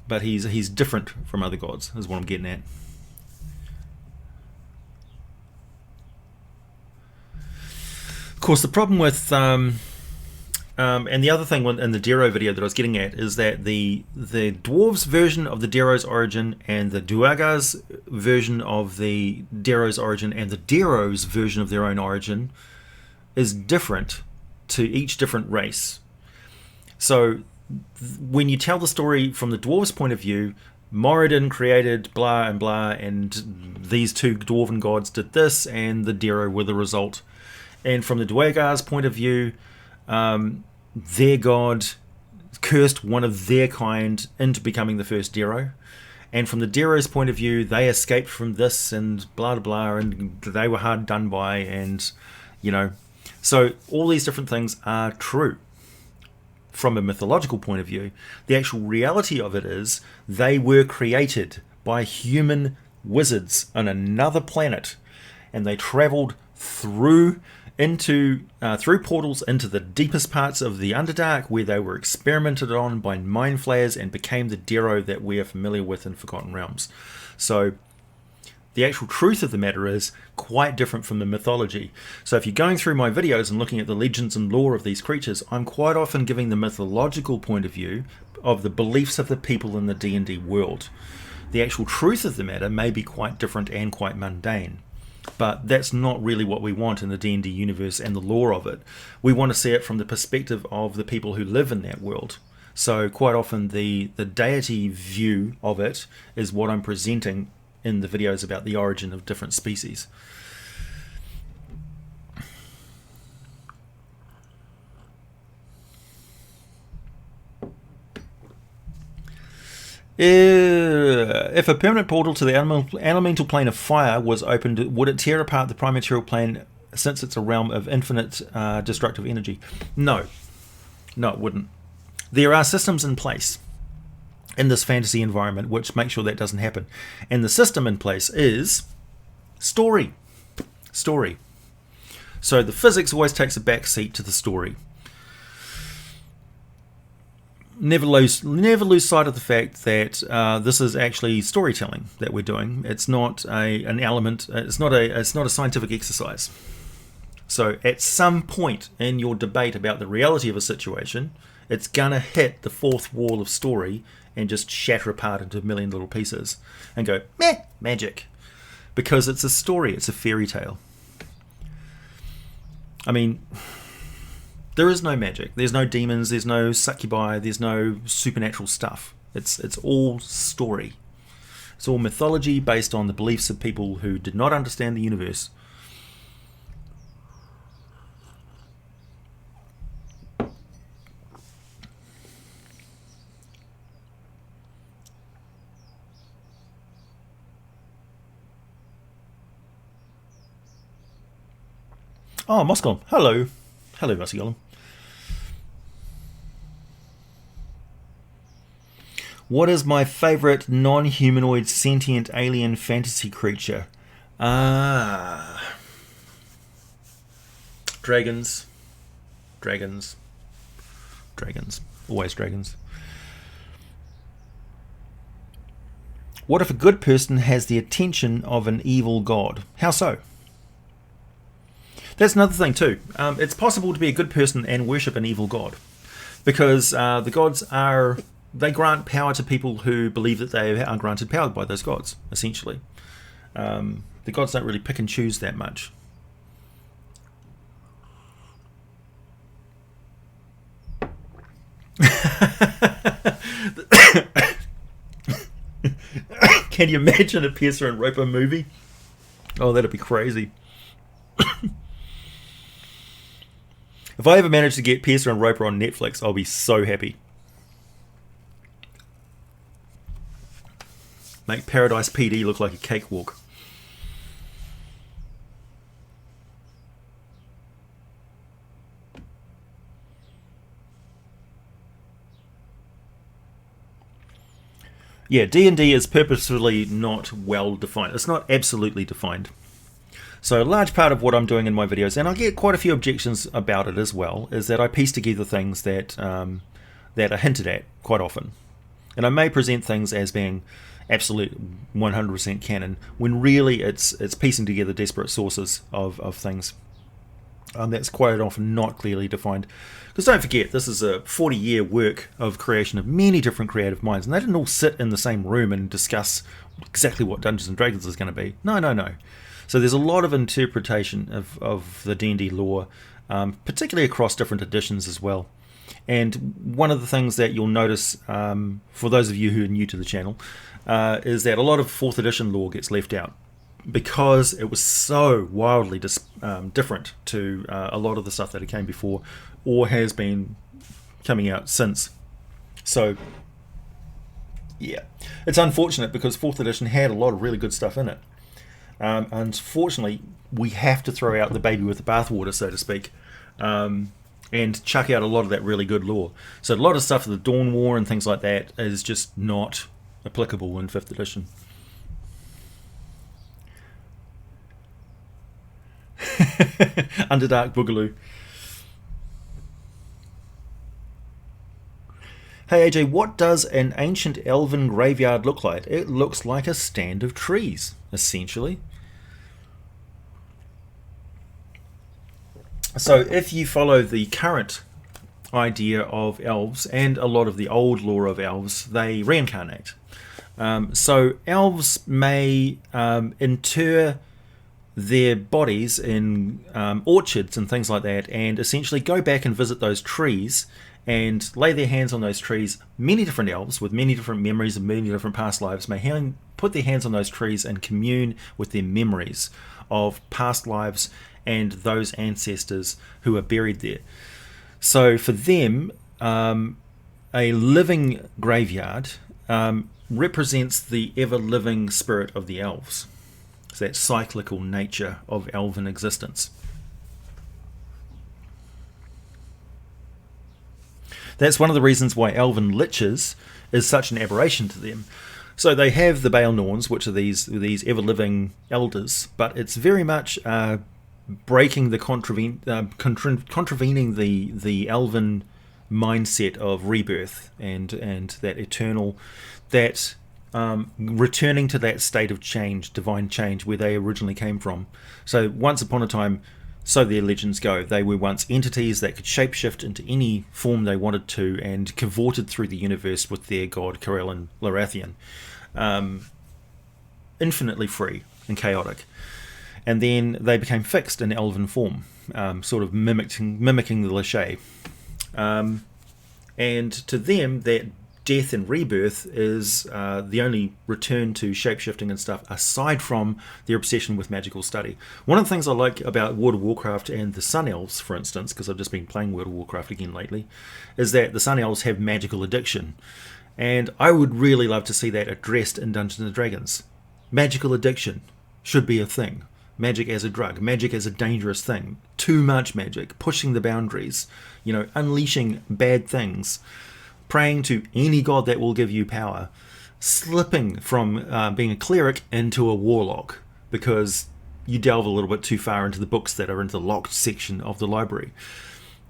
but he's different from other gods. Is what I'm getting at. Of course, the problem with and the other thing in the Dero video that I was getting at is that the dwarves version of the Dero's origin and the Duergar's version of the Dero's origin and the Dero's version of their own origin is different to each different race. So when you tell the story from the dwarves' point of view, Moradin created blah and blah, and these two dwarven gods did this, and the Dero were the result. And from the Duergar's point of view, their god cursed one of their kind into becoming the first Dero. And from the Dero's point of view, they escaped from this and blah, blah, blah, and they were hard done by, and, you know. So all these different things are true. From a mythological point of view, the actual reality of it is they were created by human wizards on another planet, and they travelled through portals into the deepest parts of the Underdark, where they were experimented on by mind flayers and became the Dero that we are familiar with in Forgotten Realms. So the actual truth of the matter is quite different from the mythology. So if you're going through my videos and looking at the legends and lore of these creatures, I'm quite often giving the mythological point of view of the beliefs of the people in the D&D world. The actual truth of the matter may be quite different and quite mundane. But that's not really what we want in the D&D universe and the lore of it. We want to see it from the perspective of the people who live in that world. So quite often the deity view of it is what I'm presenting in the videos about the origin of different species. If a permanent portal to the elemental plane of fire was opened, would it tear apart the prime material plane since it's a realm of infinite destructive energy? No, it wouldn't. There are systems in place in this fantasy environment which make sure that doesn't happen. And the system in place is story. So the physics always takes a back seat to the story. Never lose sight of the fact that this is actually storytelling that we're doing. It's not an element. It's not a scientific exercise. So at some point in your debate about the reality of a situation, it's gonna hit the fourth wall of story and just shatter apart into a million little pieces and go, meh, magic. Because it's a story, it's a fairy tale. I mean, there is no magic. There's no demons, there's no succubi, there's no supernatural stuff. It's all story. It's all mythology based on the beliefs of people who did not understand the universe. Oh, Moscow. Hello. Hello, Moscow. What is my favorite non-humanoid sentient alien fantasy creature? Dragons. Dragons. Dragons. Always dragons. What if a good person has the attention of an evil god? How so? That's another thing too. It's possible to be a good person and worship an evil god, because the gods they grant power to people who believe that they are granted power by those gods. Essentially, the gods don't really pick and choose that much. Can you imagine a Piercer and Roper movie? Oh, that'd be crazy. If I ever manage to get Piercer and Roper on Netflix, I'll be so happy. Make Paradise PD look like a cakewalk. Yeah, D&D is purposefully not well defined. It's not absolutely defined. So a large part of what I'm doing in my videos, and I get quite a few objections about it as well, is that I piece together things that that are hinted at quite often. And I may present things as being absolute 100% canon, when really it's piecing together desperate sources of things. That's quite often not clearly defined. Because don't forget, this is a 40-year work of creation of many different creative minds, and they didn't all sit in the same room and discuss exactly what Dungeons & Dragons is going to be. No. So there's a lot of interpretation of the D&D lore, particularly across different editions as well. And one of the things that you'll notice, for those of you who are new to the channel, is that a lot of 4th edition lore gets left out, because it was so wildly different to a lot of the stuff that came before or has been coming out since. So yeah, it's unfortunate, because 4th edition had a lot of really good stuff in it. Unfortunately, we have to throw out the baby with the bathwater, so to speak, and chuck out a lot of that really good lore. So a lot of stuff, the Dawn War and things like that, is just not applicable in 5th edition. Underdark Boogaloo. Hey AJ, what does an ancient elven graveyard look like? It looks like a stand of trees, essentially. So if you follow the current idea of elves and a lot of the old lore of elves, they reincarnate. So elves may inter their bodies in orchards and things like that, and essentially go back and visit those trees and lay their hands on those trees. Many different elves with many different memories of many different past lives may put their hands on those trees and commune with their memories of past lives and those ancestors who are buried there. So for them, a living graveyard represents the ever-living spirit of the elves. It's that cyclical nature of elven existence. That's one of the reasons why elven liches is such an aberration to them. So they have the Baal Norns, which are these ever-living elders, but it's very much breaking the contravening the elven mindset of rebirth and that eternal, that returning to that state of change, divine change, where they originally came from. So once upon a time, so their legends go, they were once entities that could shapeshift into any form they wanted to and cavorted through the universe with their god Corellin Lorathian, infinitely free and chaotic. And then they became fixed in elven form, sort of mimicking the Liche. And to them, that death and rebirth is the only return to shapeshifting and stuff, aside from their obsession with magical study. One of the things I like about World of Warcraft and the Sun Elves, for instance, because I've just been playing World of Warcraft again lately, is that the Sun Elves have magical addiction. And I would really love to see that addressed in Dungeons & Dragons. Magical addiction should be a thing. magic as a drug, magic as a dangerous thing, too much magic, pushing the boundaries, unleashing bad things, praying to any god that will give you power, slipping from being a cleric into a warlock because you delve a little bit too far into the books that are in the locked section of the library.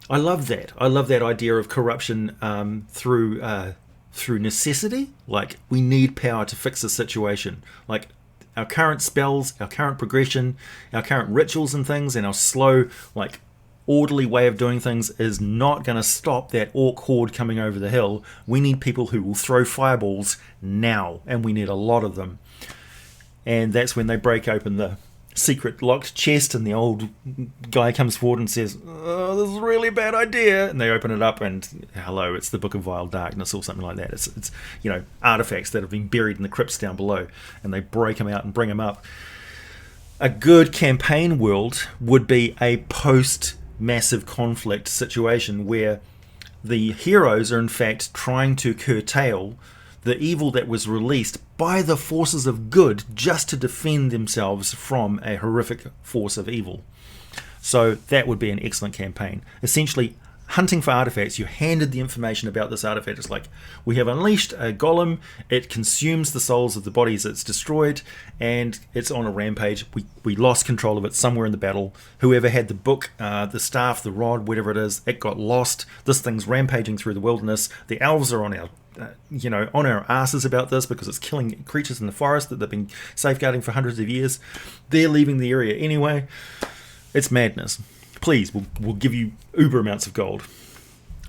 I love that. I love that idea of corruption through necessity. Like, we need power to fix the situation. Like, our current spells, our current progression, our current rituals and things, and our slow, like, orderly way of doing things is not going to stop that orc horde coming over the hill. We need people who will throw fireballs now, and we need a lot of them. And that's when they break open the secret locked chest, and the old guy comes forward and says, "Oh, this is a really bad idea," and they open it up, and hello, it's the Book of Vile Darkness or something like that. It's artifacts that have been buried in the crypts down below, and they break them out and bring them up. A good campaign world would be a post massive conflict situation where the heroes are in fact trying to curtail the evil that was released by the forces of good just to defend themselves from a horrific force of evil. So that would be an excellent campaign. Essentially, hunting for artifacts, you handed the information about this artifact. It's like, we have unleashed a golem, it consumes the souls of the bodies it's destroyed, and it's on a rampage. We lost control of it somewhere in the battle. Whoever had the book, the staff, the rod, whatever it is, it got lost. This thing's rampaging through the wilderness. The elves are on our asses about this because it's killing creatures in the forest that they've been safeguarding for hundreds of years. They're leaving the area anyway. It's madness. Please, we'll give you uber amounts of gold.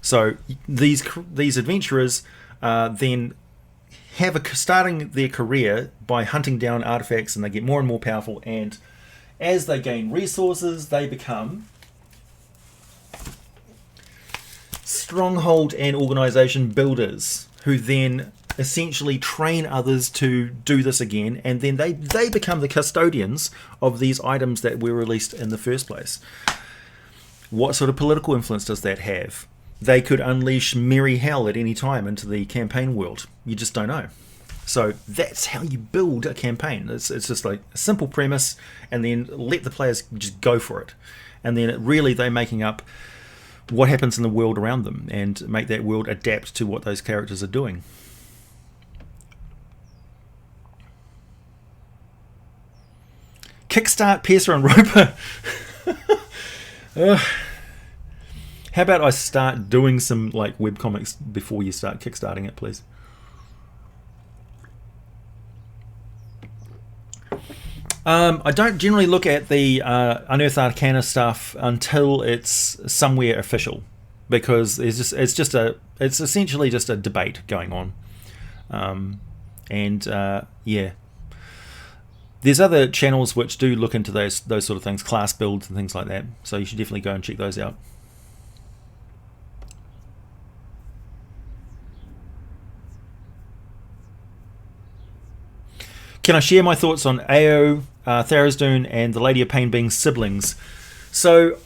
So these adventurers then starting their career by hunting down artifacts, and they get more and more powerful, and as they gain resources, they become stronghold and organization builders, who then essentially train others to do this again, and then they become the custodians of these items that were released in the first place. What sort of political influence does that have? They could unleash merry hell at any time into the campaign world. You just don't know. So that's how you build a campaign. It's just like a simple premise, and then let the players just go for it. And then they're making up what happens in the world around them and make that world adapt to what those characters are doing. Kickstart Piercer and Roper. How about I start doing some like webcomics before you start kickstarting it, please? I don't generally look at the Unearthed Arcana stuff until it's somewhere official, because it's essentially just a debate going on, yeah. There's other channels which do look into those sort of things, class builds and things like that. So you should definitely go and check those out. Can I share my thoughts on Ao, Tharizdun, and the Lady of Pain being siblings? So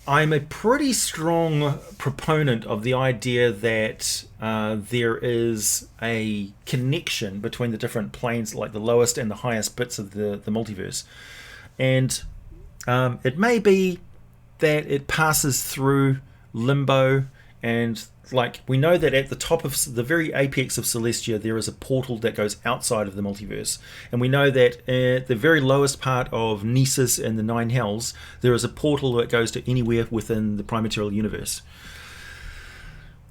I'm a pretty strong proponent of the idea that there is a connection between the different planes, like the lowest and the highest bits of the multiverse. And it may be that it passes through limbo, and like we know that at the top of the very apex of Celestia there is a portal that goes outside of the multiverse, and we know that at the very lowest part of Nessus and the Nine Hells there is a portal that goes to anywhere within the Prime Material universe,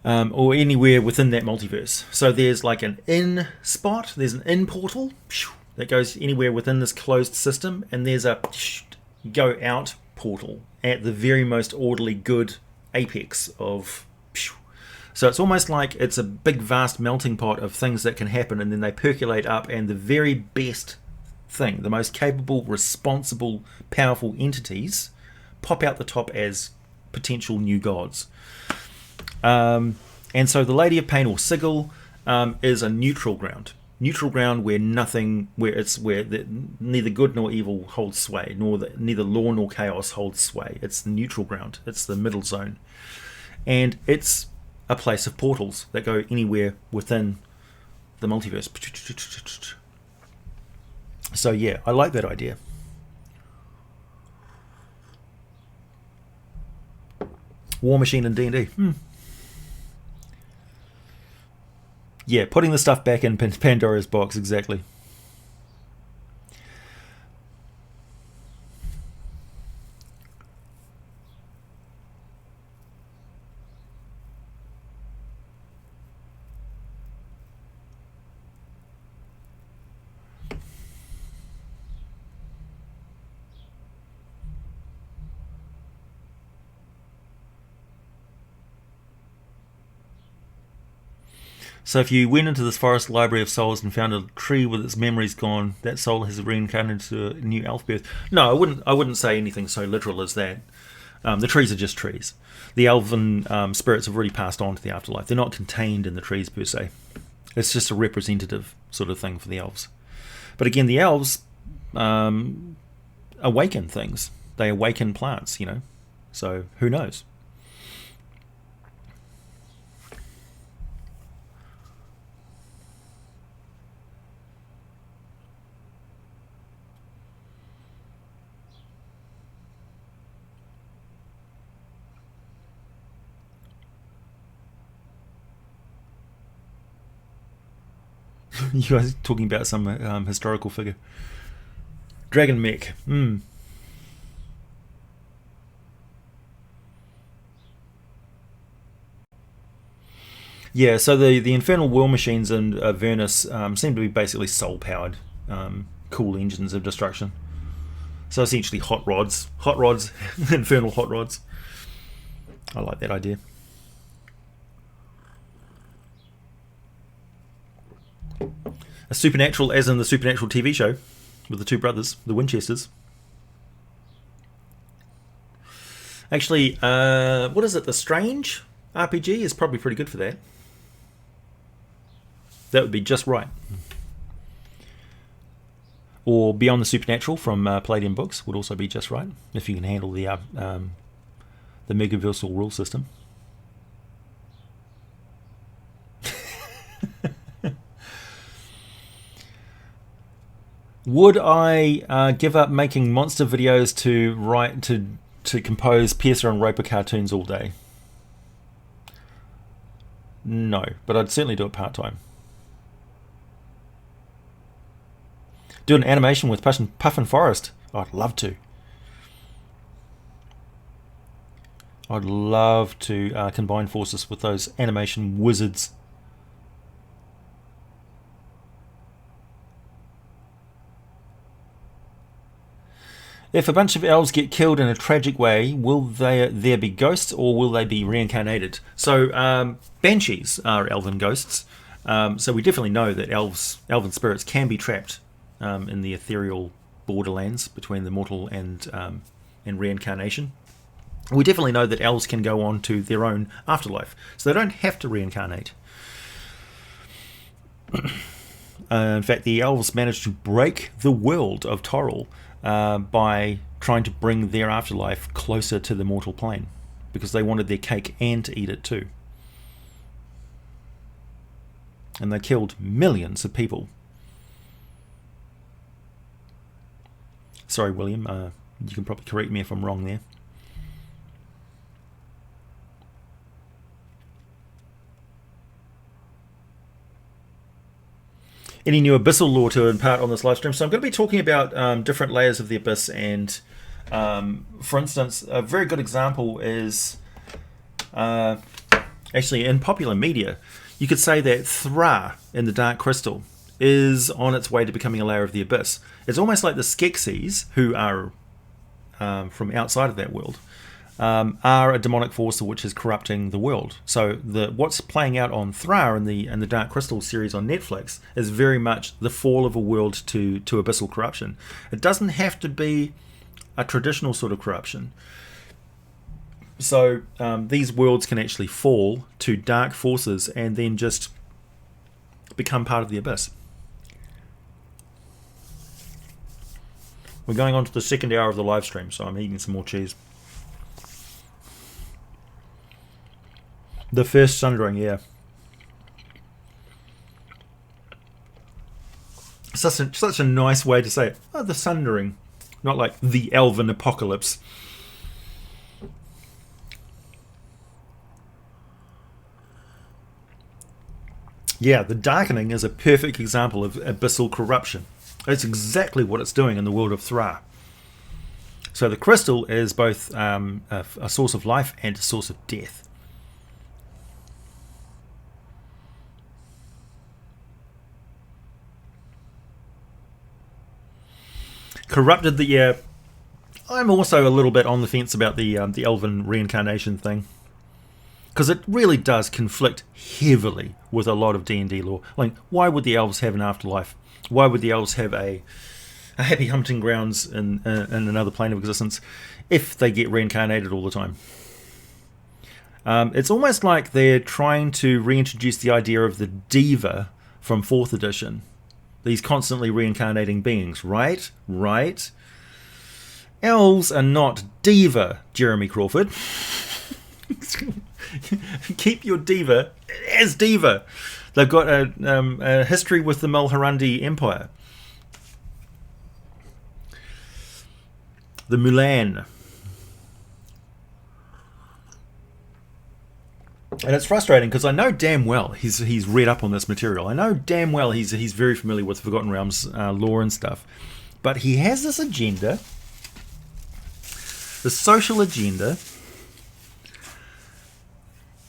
or anywhere within that multiverse. So there's like an in spot, there's an in portal that goes anywhere within this closed system, and there's a go out portal at the very most orderly good apex of. So it's almost like it's a big vast melting pot of things that can happen, and then they percolate up, and the very best thing, the most capable, responsible, powerful entities pop out the top as potential new gods. And so the Lady of Pain, or Sigil, is a neutral ground where neither good nor evil holds sway, neither law nor chaos holds sway. It's the neutral ground. It's the middle zone, and it's a place of portals that go anywhere within the multiverse. So yeah, I like that idea. War Machine and D&D. Yeah, putting the stuff back in Pandora's box, exactly. So if you went into this forest library of souls and found a tree with its memories gone, that soul has reincarnated into a new elf birth. No, I wouldn't say anything so literal as that. The trees are just trees. The elven spirits have already passed on to the afterlife. They're not contained in the trees per se. It's just a representative sort of thing for the elves. But again, the elves awaken things. They awaken plants, So who knows? You guys talking about some historical figure. Dragon mech. Yeah, so the infernal war machines in Avernus seem to be basically soul-powered, cool engines of destruction. So essentially hot rods, infernal hot rods. I like that idea. A supernatural, as in the Supernatural TV show with the two brothers, the Winchesters. Actually, what is it? The Strange RPG is probably pretty good for that. That would be just right. Or Beyond the Supernatural from Palladium Books would also be just right if you can handle the Megaversal rule system. Would I give up making monster videos to compose Piercer and Roper cartoons all day? No, but I'd certainly do it part-time. Do an animation with Puff and Forest. I'd love to. I'd love to combine forces with those animation wizards. If a bunch of elves get killed in a tragic way, will there be ghosts or will they be reincarnated? So banshees are elven ghosts. So we definitely know that elven spirits can be trapped in the ethereal borderlands between the mortal and reincarnation. We definitely know that elves can go on to their own afterlife, so they don't have to reincarnate. In fact, the elves managed to break the world of Toril by trying to bring their afterlife closer to the mortal plane, because they wanted their cake and to eat it too. And they killed millions of people. Sorry, William, you can probably correct me if I'm wrong there. Any new Abyssal lore to impart on this live stream? So I'm going to be talking about different layers of the Abyss, and for instance, a very good example is actually in popular media. You could say that Thra in the Dark Crystal is on its way to becoming a layer of the Abyss. It's almost like the Skeksis, who are from outside of that world, are a demonic force which is corrupting the world. So what's playing out on Thra in the Dark Crystal series on Netflix is very much the fall of a world to abyssal corruption. It doesn't have to be a traditional sort of corruption. So these worlds can actually fall to dark forces and then just become part of the Abyss. We're going on to the second hour of the live stream, so I'm eating some more cheese. The first sundering, yeah. Such a nice way to say it. Oh, the sundering. Not like the elven apocalypse. Yeah, the darkening is a perfect example of abyssal corruption. It's exactly what it's doing in the world of Thra. So the crystal is both a source of life and a source of death. Corrupted the I'm also a little bit on the fence about the elven reincarnation thing, because it really does conflict heavily with a lot of D&D lore. Like, why would the elves have an afterlife? Why would the elves have a happy hunting grounds in another plane of existence if they get reincarnated all the time? It's almost like they're trying to reintroduce the idea of the diva from 4th edition. These constantly reincarnating beings, right? Right? Elves are not diva, Jeremy Crawford. Keep your diva as diva. They've got a history with the Mulhorandi Empire. The Mulan. And it's frustrating because I know damn well he's read up on this material. I know damn well he's very familiar with Forgotten Realms lore and stuff. But he has this agenda, the social agenda,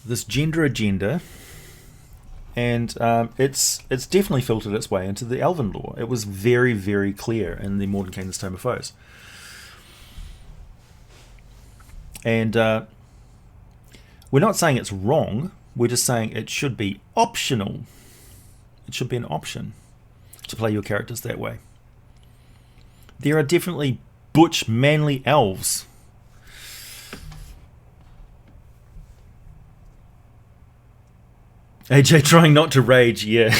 this gender agenda, and it's definitely filtered its way into the Elven lore. It was very, very clear in the Mordenkainen's Tome of Foes. And we're not saying it's wrong, we're just saying it should be optional. It should be an option to play your characters that way. There are definitely butch, manly elves. AJ trying not to rage, yeah.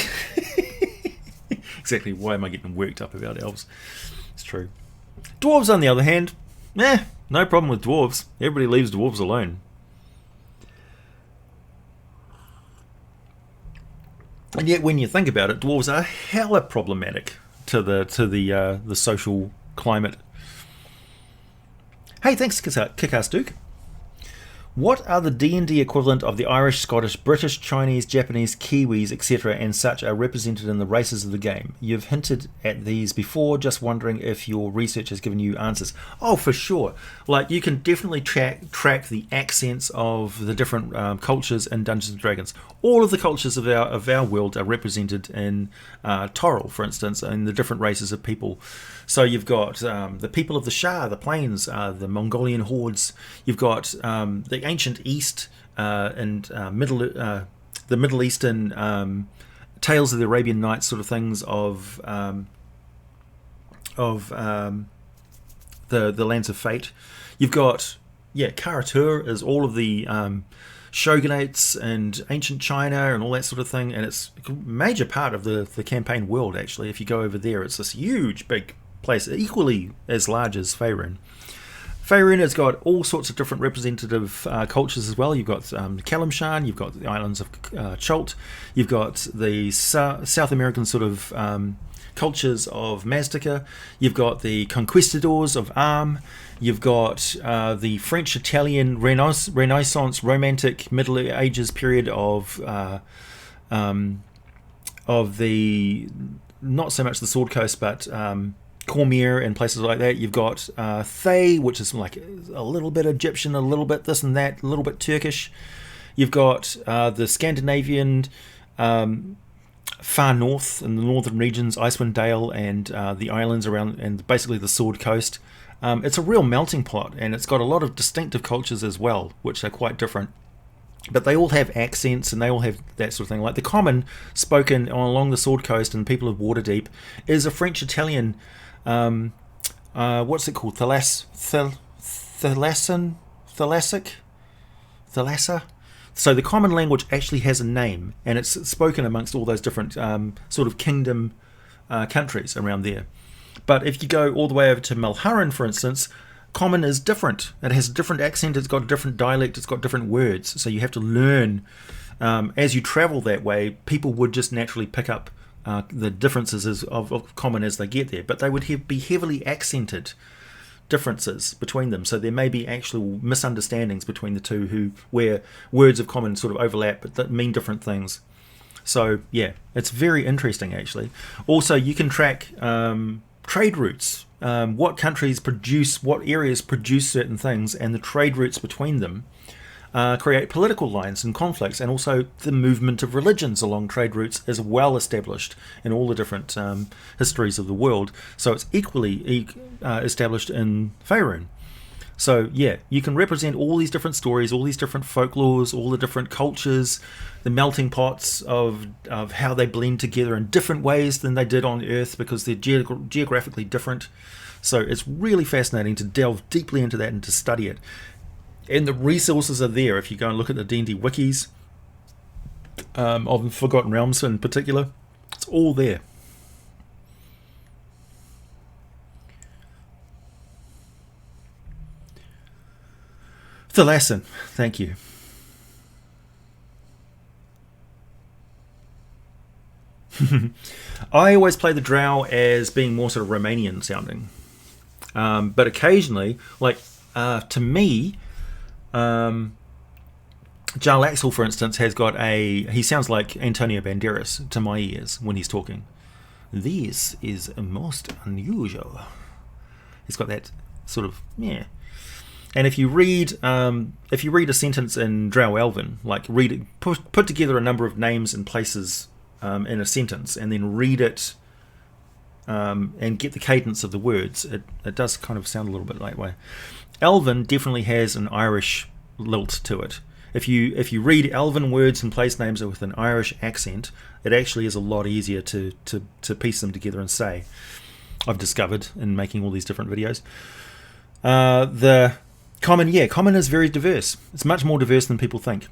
Exactly, why am I getting worked up about elves? It's true. Dwarves, on the other hand, no problem with dwarves. Everybody leaves dwarves alone. And yet, when you think about it, dwarves are hella problematic to the social climate. Hey, thanks, Kick-Ass Duke. What are the D&D equivalent of the Irish, Scottish, British, Chinese, Japanese, Kiwis, etc. and such are represented in the races of the game? You've hinted at these before, just wondering if your research has given you answers. Oh, for sure. Like, you can definitely track the accents of the different cultures in Dungeons & Dragons. All of the cultures of our world are represented in Toril, for instance, and the different races of people. So you've got the people of the Shah, the Plains, the Mongolian hordes. You've got the ancient East and the Middle Eastern Tales of the Arabian Nights sort of things of the lands of fate. You've got Karatur is all of the shogunates and ancient China and all that sort of thing, and it's a major part of the campaign world. Actually, if you go over there, it's this huge big place, equally as large as Faerun. Faerun has got all sorts of different representative cultures as well. You've got Kalimshan, you've got the islands of Chult, you've got the South American sort of cultures of Mazdaca, you've got the conquistadors of Arm, you've got the French-Italian Renaissance, Romantic, Middle Ages period of the, not so much the Sword Coast, but Cormier and places like that. You've got Thay, which is like a little bit Egyptian, a little bit this and that, a little bit Turkish. You've got the Scandinavian far north in the northern regions, Icewind Dale and the islands around, and basically the Sword Coast. It's a real melting pot, and it's got a lot of distinctive cultures as well, which are quite different. But they all have accents, and they all have that sort of thing. Like the common spoken along the Sword Coast and people of Waterdeep is a French-Italian, what's it called? Thalassa? So the common language actually has a name, and it's spoken amongst all those different sort of kingdom countries around there. But if you go all the way over to Malharan, for instance, common is different. It has a different accent, it's got a different dialect, it's got different words. So you have to learn, as you travel that way, people would just naturally pick up the differences of common as they get there. But they would be heavily accented differences between them. So there may be actual misunderstandings between the two where words of common sort of overlap but that mean different things. So yeah, it's very interesting actually. Also, you can track trade routes, what countries produce, what areas produce certain things, and the trade routes between them create political lines and conflicts, and also the movement of religions along trade routes is well established in all the different histories of the world. So it's equally established in Faerun. So yeah, you can represent all these different stories, all these different folklores, all the different cultures, the melting pots of how they blend together in different ways than they did on Earth because they're geographically different. So it's really fascinating to delve deeply into that and to study it. And the resources are there if you go and look at the D&D wikis of Forgotten Realms in particular. It's all there. Thalassin, thank you. I always play the Drow as being more sort of Romanian sounding. But occasionally, like to me, Jarl Axel, for instance, has got he sounds like Antonio Banderas to my ears when he's talking. This is most unusual. He's got that sort of, yeah. And if you read a sentence in Drow Elven, like put together a number of names and places in a sentence, and then read it and get the cadence of the words, it does kind of sound a little bit that way. Elven definitely has an Irish lilt to it. If you read Elven words and place names with an Irish accent, it actually is a lot easier to piece them together and say. I've discovered in making all these different videos. The Common is very diverse. It's much more diverse than people think.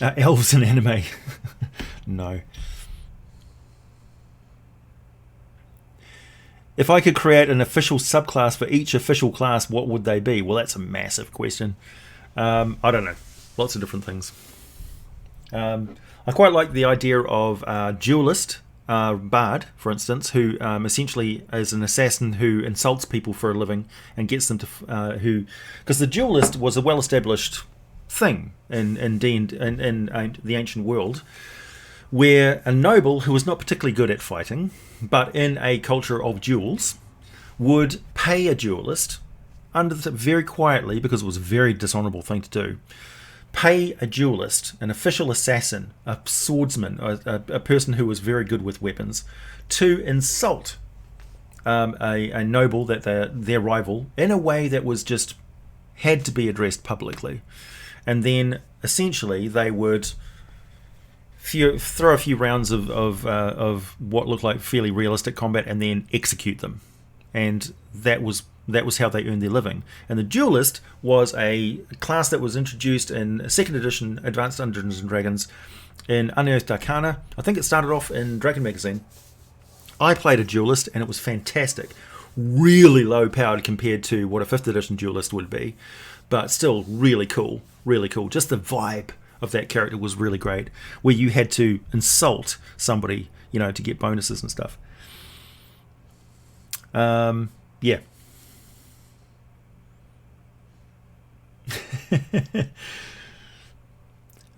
Elves in anime. No. If I could create an official subclass for each official class, what would they be? Well, that's a massive question. I don't know. Lots of different things. I quite like the idea of duelist, bard, for instance, who essentially is an assassin who insults people for a living and gets them to because the duelist was a well-established thing in the ancient world, where a noble who was not particularly good at fighting, but in a culture of duels, would pay a duelist very quietly, because it was a very dishonourable thing to do. Pay a duelist, an official assassin, a swordsman, a person who was very good with weapons, to insult a noble, that their rival, in a way that was just had to be addressed publicly. And then essentially they would throw a few rounds of what looked like fairly realistic combat and then execute them. And that was how they earned their living. And the duelist was a class that was introduced in 2nd edition Advanced Dungeons and Dragons in Unearthed Arcana. I think it started off in Dragon Magazine. I played a duelist and it was fantastic. Really low powered compared to what a 5th edition duelist would be, but still really cool. Really cool. Just the vibe of that character was really great, where you had to insult somebody, to get bonuses and stuff. Yeah.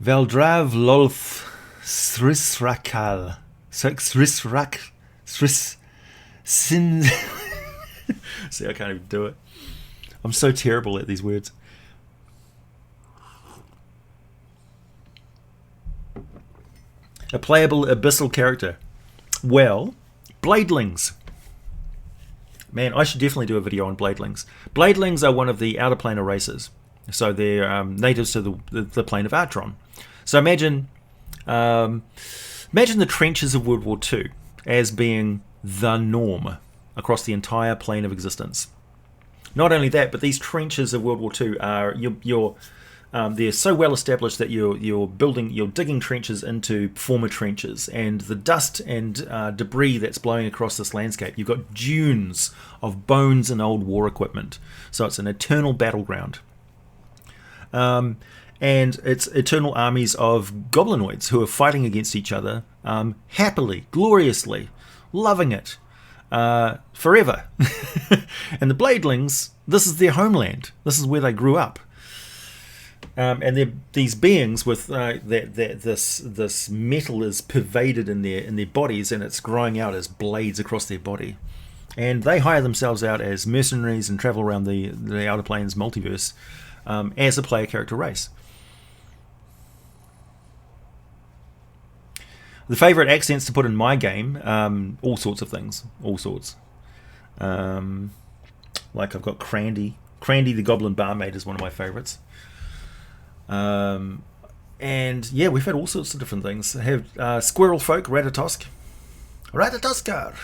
Veldrav Lolth Srisrakal Sin. See, I can't even do it. I'm so terrible at these words. A playable Abyssal character. Well, Bladelings. Man, I should definitely do a video on Bladelings. Bladelings are one of the outer planar races. So they're natives to the plane of Artron. So imagine the trenches of World War II as being the norm across the entire plane of existence. Not only that, but these trenches of World War II are they're so well established that you're digging trenches into former trenches, and the dust and debris that's blowing across this landscape, you've got dunes of bones and old war equipment. So it's an eternal battleground. And it's eternal armies of goblinoids who are fighting against each other happily, gloriously, loving it forever. And the Bladelings, this is their homeland. This is where they grew up. And they're these beings with this metal is pervaded in their bodies, and it's growing out as blades across their body. And they hire themselves out as mercenaries and travel around the Outer Planes multiverse as a player character race. The favourite accents to put in my game, all sorts of things, all sorts. Like I've got Crandy. Crandy the Goblin Barmaid is one of my favourites. And yeah, we've had all sorts of different things. I have Squirrel Folk, Ratatosk. Ratatoskar!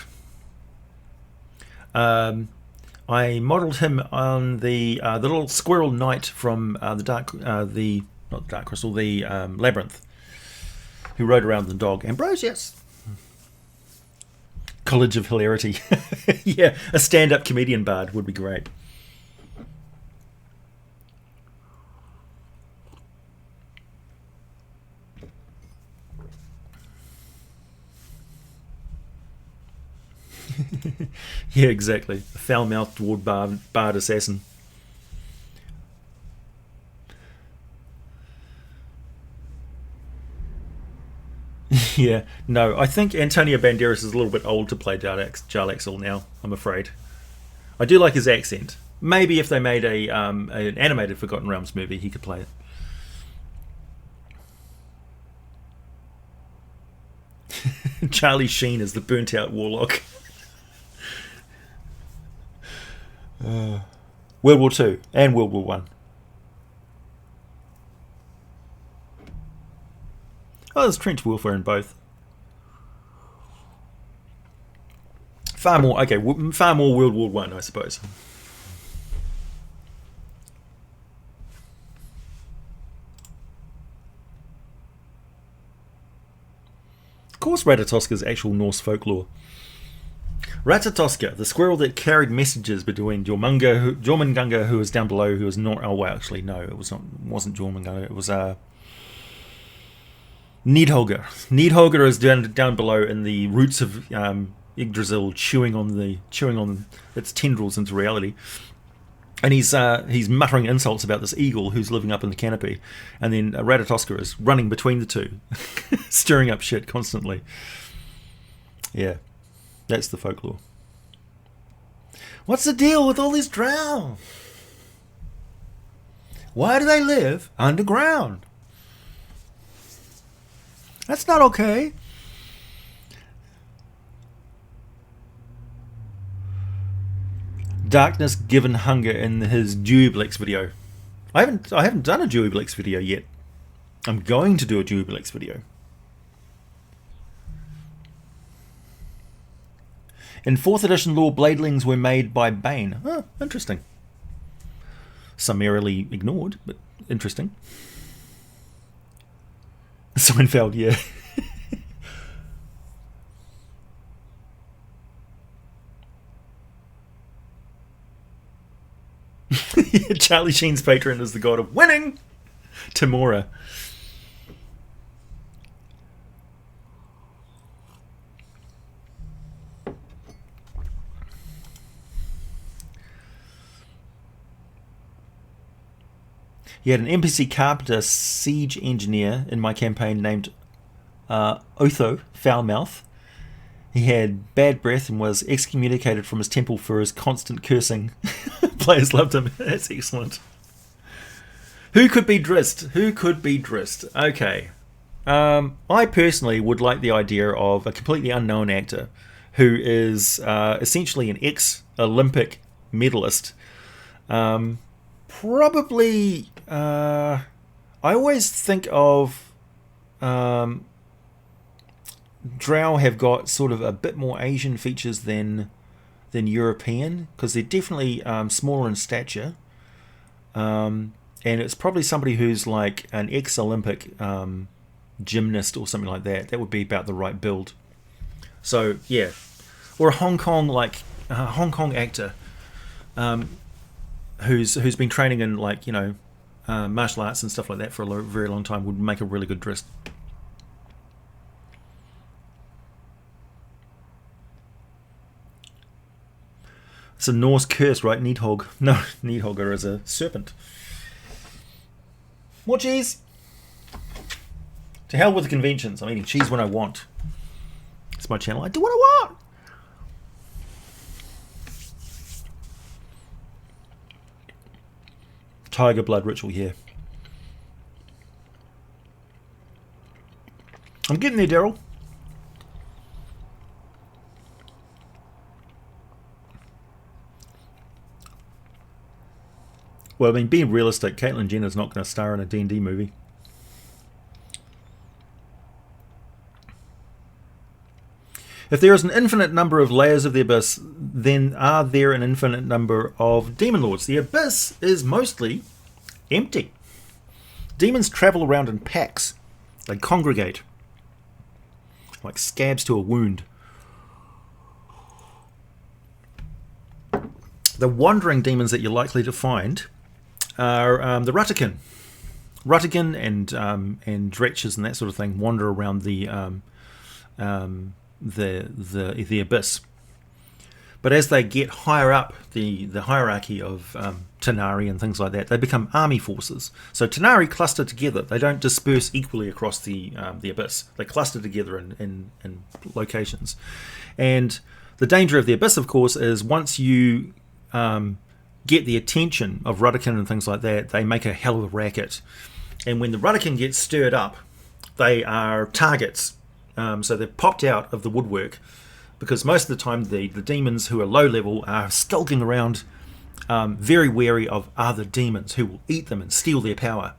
I modelled him on the little squirrel knight from not the Dark Crystal, the Labyrinth, who rode around the dog. Ambrosius! College of Hilarity. Yeah, a stand-up comedian bard would be great. Yeah, exactly. A foul-mouthed dwarf bard assassin. Yeah, no, I think Antonio Banderas is a little bit old to play Jarlaxle now, I'm afraid. I do like his accent. Maybe if they made an animated Forgotten Realms movie, he could play it. Charlie Sheen is the burnt-out warlock. World War II and World War One. Oh, there's trench warfare in both. Far more World War One, I suppose. Of course, Ratatosk is actual Norse folklore. Ratatoska, the squirrel that carried messages between Jormungandr, who was down below, who was not. Oh, well, actually, no, it wasn't Jormungandr. It was Nidhogger. Nidhogger is down below in the roots of Yggdrasil, chewing on its tendrils into reality. And he's muttering insults about this eagle who's living up in the canopy, and then Ratatoska is running between the two, stirring up shit constantly. Yeah. That's the folklore. What's the deal with all these drow? Why do they live underground? That's not okay. Darkness Given Hunger in his Duoblix video. I haven't done a Duoblix video yet. I'm going to do a Duoblix video. In 4th edition lore, Bladelings were made by Bane. Oh, interesting. Summarily ignored, but interesting. Seinfeld, yeah. Charlie Sheen's patron is the god of winning. Tamora. He had an NPC carpenter siege engineer in my campaign named Otho, Foulmouth. He had bad breath and was excommunicated from his temple for his constant cursing. Players loved him. That's excellent. Who could be Drist? Who could be Drist? Okay. I personally would like the idea of a completely unknown actor who is essentially an ex-Olympic medalist. Probably, I always think of Drow have got sort of a bit more Asian features than European, because they're definitely smaller in stature, and it's probably somebody who's like an ex-Olympic gymnast or something like that. That would be about the right build. So yeah, or a Hong Kong actor. Who's been training in martial arts and stuff like that for a very long time would make a really good Drist. It's a Norse curse, right? Nidhogg. No, Nidhogger is a serpent. More cheese. To hell with the conventions. I'm eating cheese when I want. It's my channel. I do what I want. Tiger blood ritual here. I'm getting there, Daryl. Well, I mean, being realistic, Caitlyn Jenner's not going to star in a D&D movie. If there is an infinite number of layers of the Abyss, then are there an infinite number of Demon Lords? The Abyss is mostly empty. Demons travel around in packs. They congregate. Like scabs to a wound. The wandering demons that you're likely to find are the Ruttikin. Ruttikin and Dretches and that sort of thing wander around the Abyss. But as they get higher up the hierarchy of Tanari and things like that, they become army forces. So Tanari cluster together. They don't disperse equally across the Abyss. They cluster together in locations. And the danger of the Abyss, of course, is once you get the attention of Ruttikin and things like that, they make a hell of a racket. And when the Ruttikin gets stirred up, they are targets. So they've popped out of the woodwork, because most of the time the demons who are low level are skulking around, very wary of other demons who will eat them and steal their power.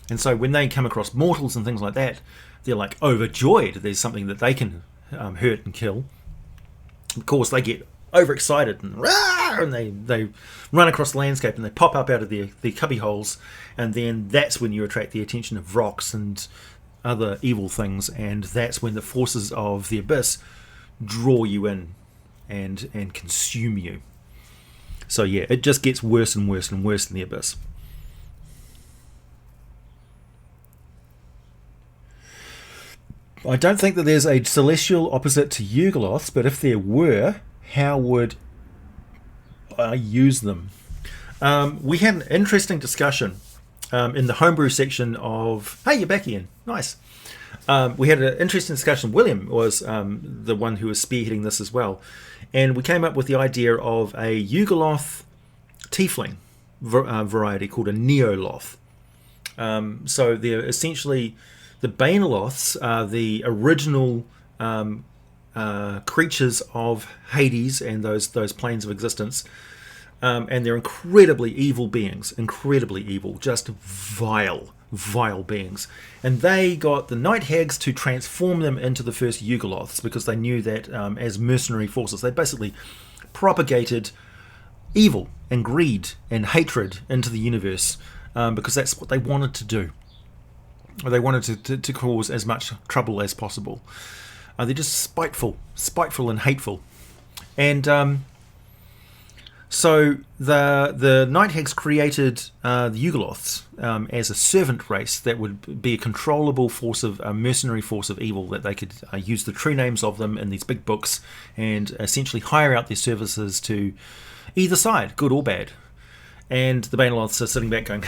And so when they come across mortals and things like that, they're like overjoyed there's something that they can hurt and kill. Of course, they get overexcited and they run across the landscape and they pop up out of their cubby holes, and then that's when you attract the attention of rocks and other evil things, and that's when the forces of the Abyss draw you in and consume you. So yeah, it just gets worse and worse and worse in the Abyss. I don't think that there's a celestial opposite to Yugoloths, but if there were, how would I use them? We had an interesting discussion in the homebrew section of... Hey, you're back again. Nice. We had an interesting discussion. William was the one who was spearheading this as well. And we came up with the idea of a Yugoloth tiefling variety called a Neoloth. So they're essentially... The Baneloths are the original creatures of Hades and those planes of existence. And they're incredibly evil beings. Incredibly evil. Just vile beings. And they got the Night Hags to transform them into the first Yugoloths, because they knew that as mercenary forces, they basically propagated evil and greed and hatred into the universe, because that's what they wanted to do. They wanted to cause as much trouble as possible. They're just spiteful and hateful. And so the Night Hags created the Yugoloths as a servant race that would be a controllable force of a mercenary force of evil, that they could use the true names of them in these big books and essentially hire out their services to either side, good or bad. And the Baneloths are sitting back going...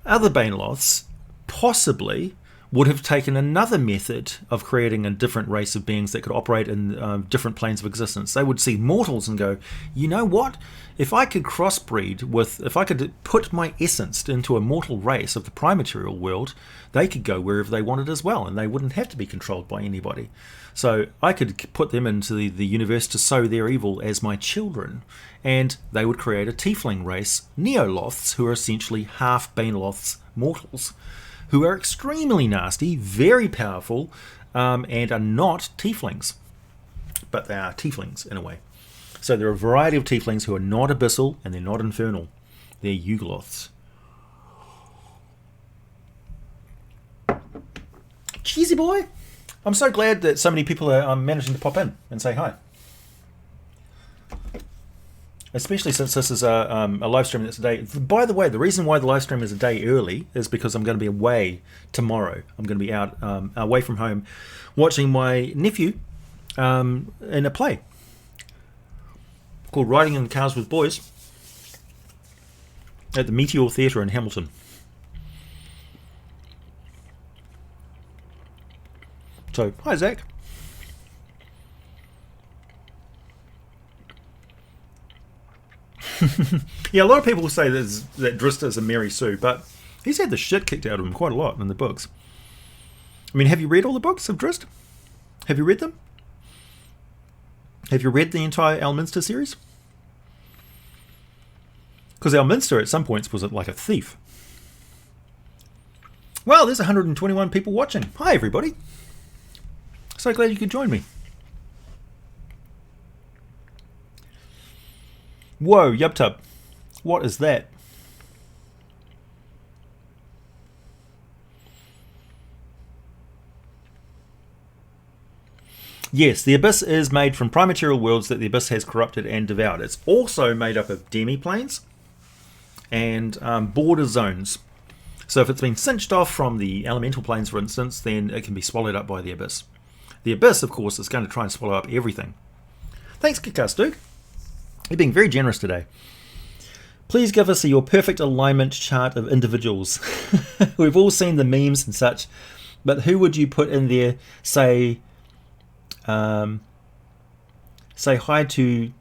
Other Baneloths possibly would have taken another method of creating a different race of beings that could operate in different planes of existence. They would see mortals and go, you know what? If I could crossbreed if I could put my essence into a mortal race of the primaterial world, they could go wherever they wanted as well, and they wouldn't have to be controlled by anybody. So I could put them into the universe to sow their evil as my children, and they would create a tiefling race, Neoloths, who are essentially half Baneloths mortals, who are extremely nasty, very powerful, and are not tieflings. But they are tieflings in a way. So there are a variety of tieflings who are not abyssal and they're not infernal. They're Yugoloths. Cheesy boy! I'm so glad that so many people are managing to pop in and say hi. Especially since this is a live stream that's a day. By the way, the reason why the live stream is a day early is because I'm going to be away tomorrow. I'm going to be out away from home watching my nephew in a play called Riding in Cars with Boys at the Meteor Theatre in Hamilton. So, hi, Zach. Yeah, a lot of people say that Drista is a Mary Sue, but he's had the shit kicked out of him quite a lot in the books. I mean, have you read all the books of Drist? Have you read them? Have you read the entire Elminster series? Because Elminster at some points was like a thief. Well, there's 121 people watching. Hi, everybody. So glad you could join me. Whoa, Yubtub. What is that? Yes, the Abyss is made from prime-material worlds that the Abyss has corrupted and devoured. It's also made up of demi-planes and border zones. So if it's been cinched off from the elemental planes, for instance, then it can be swallowed up by the Abyss. The Abyss, of course, is going to try and swallow up everything. Thanks, Kikas Duke. You're being very generous today. Please give us your perfect alignment chart of individuals. We've all seen the memes and such, but who would you put in there? Say hi to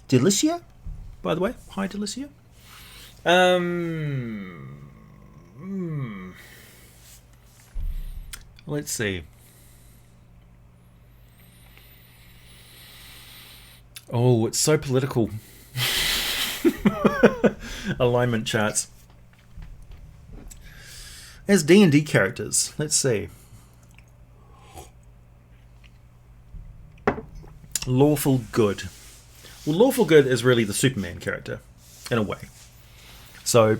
Delicia, by the way. Hi, Delicia. Let's see. Oh, it's so political. Alignment charts. As D&D characters, let's see. Lawful good. Well, Lawful good is really the Superman character, in a way. So,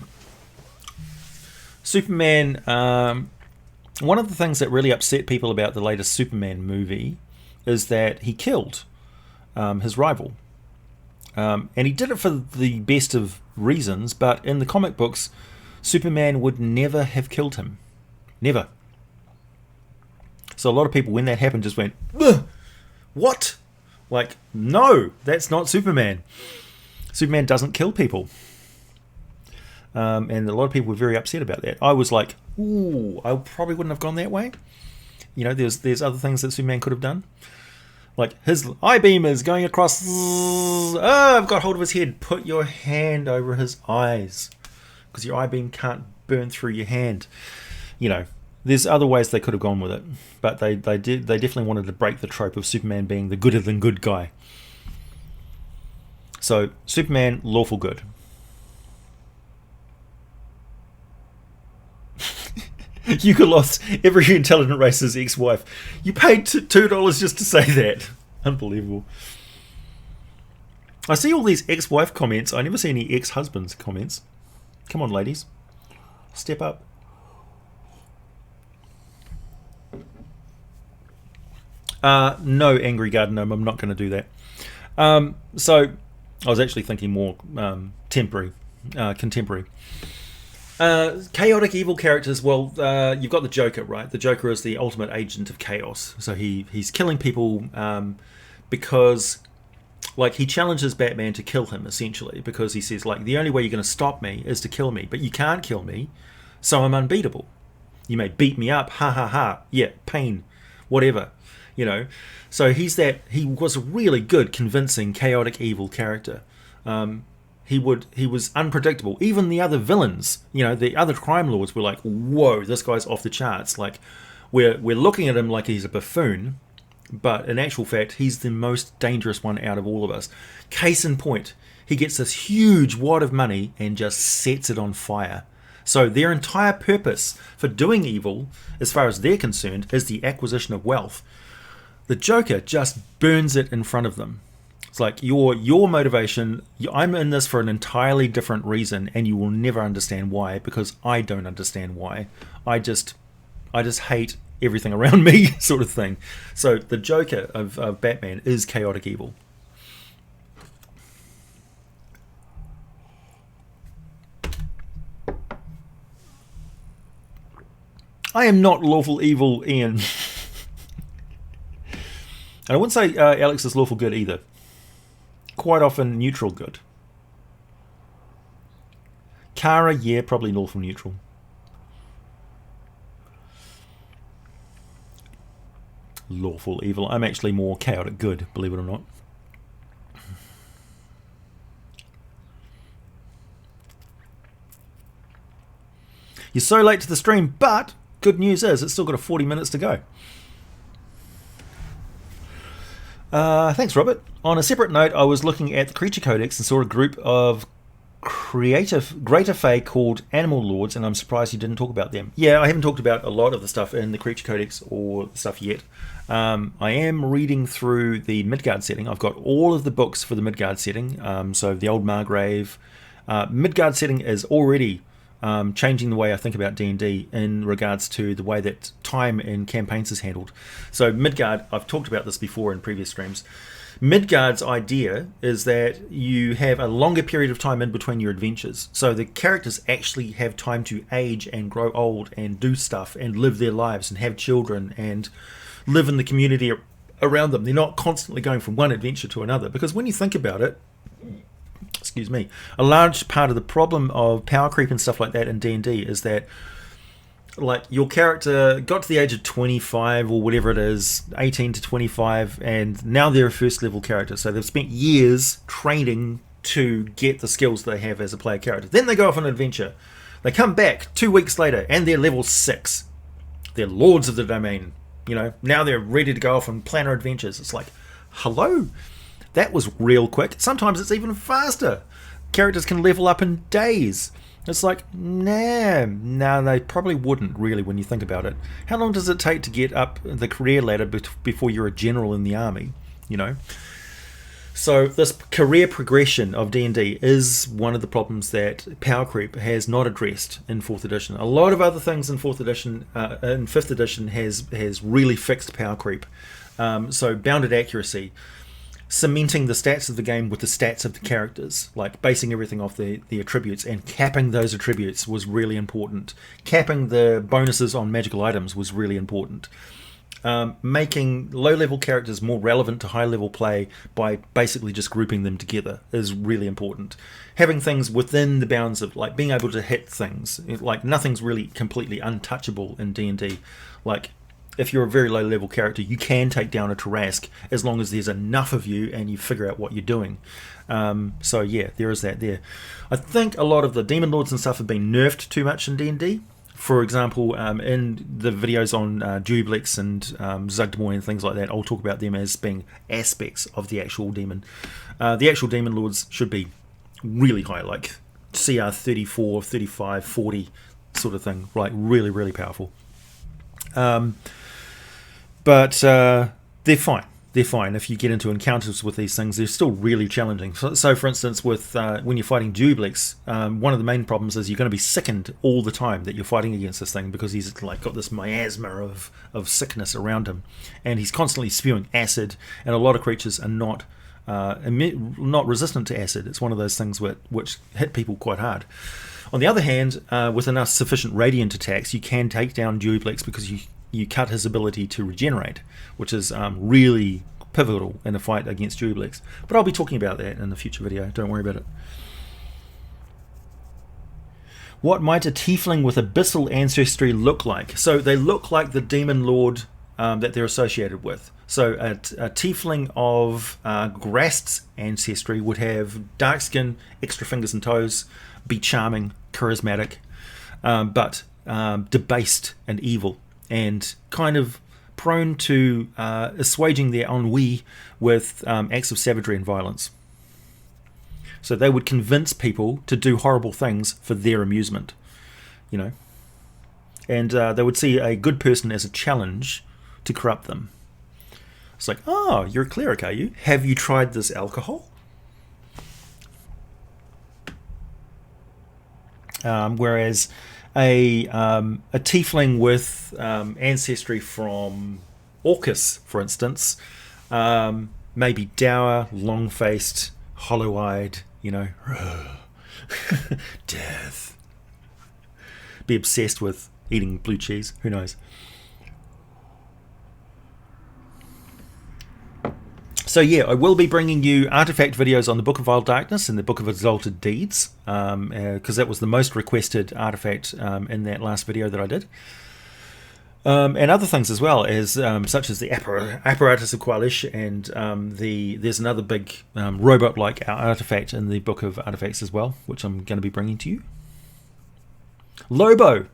Superman, one of the things that really upset people about the latest Superman movie is that he killed his rival. And he did it for the best of reasons, but in the comic books, Superman would never have killed him. Never. So a lot of people, when that happened, just went, ugh, what? Like, no, that's not Superman. Superman doesn't kill people. And a lot of people were very upset about that. I was like, ooh, I probably wouldn't have gone that way. You know, there's other things that Superman could have done. Like, his I-beam is going across. I've got hold of his head. Put your hand over his eyes. Because your I-beam can't burn through your hand. You know, there's other ways they could have gone with it. But they definitely wanted to break the trope of Superman being the gooder than good guy. So, Superman, lawful good. You could lost every intelligent racer's ex-wife. You paid $2 just to say that. Unbelievable. I see all these ex-wife comments. I never see any ex-husbands comments. Come on, ladies. Step up. No, Angry Gardener, I'm not going to do that. So, I was actually thinking more contemporary. Chaotic evil characters, well, you've got the Joker, right? The Joker is the ultimate agent of chaos. So he's killing people because, like, he challenges Batman to kill him, essentially, because he says, like, the only way you're going to stop me is to kill me, but you can't kill me, so I'm unbeatable. You may beat me up, ha ha ha, yeah, pain, whatever, you know. So he was a really good, convincing, chaotic evil character. He was unpredictable. Even the other villains, you know, the other crime lords were like, whoa, this guy's off the charts. Like, we're looking at him like he's a buffoon, but in actual fact, he's the most dangerous one out of all of us. Case in point, he gets this huge wad of money and just sets it on fire. So their entire purpose for doing evil, as far as they're concerned, is the acquisition of wealth. The Joker just burns it in front of them. It's like, your motivation, I'm in this for an entirely different reason, and you will never understand why, because I don't understand why. I just hate everything around me, sort of thing. So the Joker of Batman is chaotic evil. I am not lawful evil, Ian. And I wouldn't say Alex is lawful good either. Quite often neutral good. Kara, yeah, probably lawful neutral. lawful evil. I'm actually more chaotic good, believe it or not. You're so late to the stream, but good news is it's still got 40 minutes to go. Thanks, Robert. On a separate note, I was looking at the Creature Codex and saw a group of greater fae called Animal Lords, and I'm surprised you didn't talk about them. Yeah, I haven't talked about a lot of the stuff in the Creature Codex or stuff yet. I am reading through the Midgard setting. I've got all of the books for the Midgard setting, so the Old Margrave. Midgard setting is already changing the way I think about D&D in regards to the way that time in campaigns is handled. So Midgard, I've talked about this before in previous streams. Midgard's idea is that you have a longer period of time in between your adventures. So the characters actually have time to age and grow old and do stuff and live their lives and have children and live in the community around them. They're not constantly going from one adventure to another. Because when you think about it, excuse me, a large part of the problem of power creep and stuff like that in D&D is that like your character got to the age of 25 or whatever it is, 18 to 25, and now they're a first level character. So they've spent years training to get the skills they have as a player character. Then they go off on an adventure. They come back 2 weeks later and they're level 6. They're lords of the domain. You know, now they're ready to go off and plan our adventures. It's like, hello? That was real quick. Sometimes it's even faster. Characters can level up in days. It's like, nah, they probably wouldn't really when you think about it. How long does it take to get up the career ladder before you're a general in the army, you know? So this career progression of D&D is one of the problems that power creep has not addressed in 4th edition. A lot of other things in 4th edition, in 5th edition has really fixed power creep. So bounded accuracy, cementing the stats of the game with the stats of the characters, like basing everything off the attributes and capping those attributes was really important. Capping the bonuses on magical items was really important. Making low-level characters more relevant to high-level play by basically just grouping them together is really important. Having things within the bounds of like being able to hit things, like nothing's really completely untouchable in D&D. Like if you're a very low-level character, you can take down a Tarrasque as long as there's enough of you and you figure out what you're doing. So yeah, there is that there. I think a lot of the Demon Lords and stuff have been nerfed too much in D&D. For example, in the videos on Dublex and Zugdemoy and things like that, I'll talk about them as being aspects of the actual demon. The actual Demon Lords should be really high, like CR 34, 35, 40 sort of thing, like really, really powerful. But they're fine. They're fine. If you get into encounters with these things, they're still really challenging. So for instance, with when you're fighting Dublex, one of the main problems is you're going to be sickened all the time that you're fighting against this thing because he's like got this miasma of sickness around him, and he's constantly spewing acid. And a lot of creatures are not resistant to acid. It's one of those things which hit people quite hard. On the other hand, with enough sufficient radiant attacks, you can take down Dublex because you cut his ability to regenerate, which is really pivotal in a fight against Dublex. But I'll be talking about that in a future video, don't worry about it. What might a tiefling with Abyssal ancestry look like? So they look like the Demon Lord that they're associated with. So a tiefling of Grast's ancestry would have dark skin, extra fingers and toes, be charming, charismatic, but debased and evil, and kind of prone to assuaging their ennui with acts of savagery and violence. So they would convince people to do horrible things for their amusement, you know. And they would see a good person as a challenge to corrupt them. It's like, oh, you're a cleric, are you? Have you tried this alcohol? Whereas a tiefling with ancestry from Orcus, for instance, may be dour, long-faced, hollow-eyed, you know, death. Be obsessed with eating blue cheese, who knows. So yeah, I will be bringing you artifact videos on the Book of Vile Darkness and the Book of Exalted Deeds, because that was the most requested artifact in that last video that I did. And other things as well, as such as the apparatus of Qualish, and there's another big robot-like artifact in the Book of Artifacts as well, which I'm going to be bringing to you. Lobo.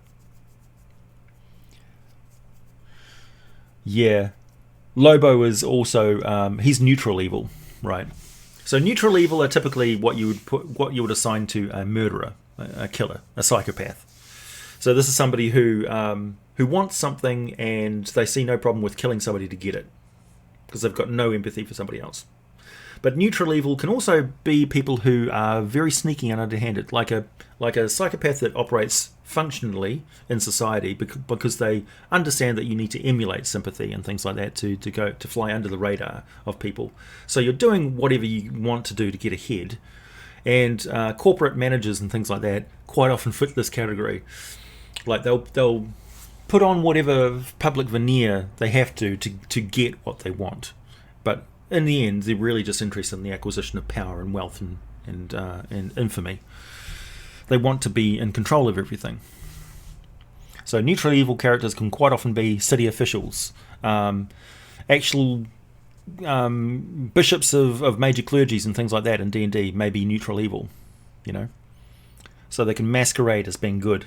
Yeah, Lobo is also he's neutral evil, right? So neutral evil are typically what you would assign to a murderer, a killer, a psychopath. So this is somebody who wants something and they see no problem with killing somebody to get it, because they've got no empathy for somebody else. But neutral evil can also be people who are very sneaky and underhanded, like a psychopath that operates functionally in society because they understand that you need to emulate sympathy and things like that to fly under the radar of people. So you're doing whatever you want to do to get ahead, and corporate managers and things like that quite often fit this category. Like they'll put on whatever public veneer they have to get what they want, but in the end they're really just interested in the acquisition of power and wealth and infamy. They want to be in control of everything. So neutral evil characters can quite often be city officials, actual bishops of major clergies and things like that in D&D may be neutral evil, you know. So they can masquerade as being good.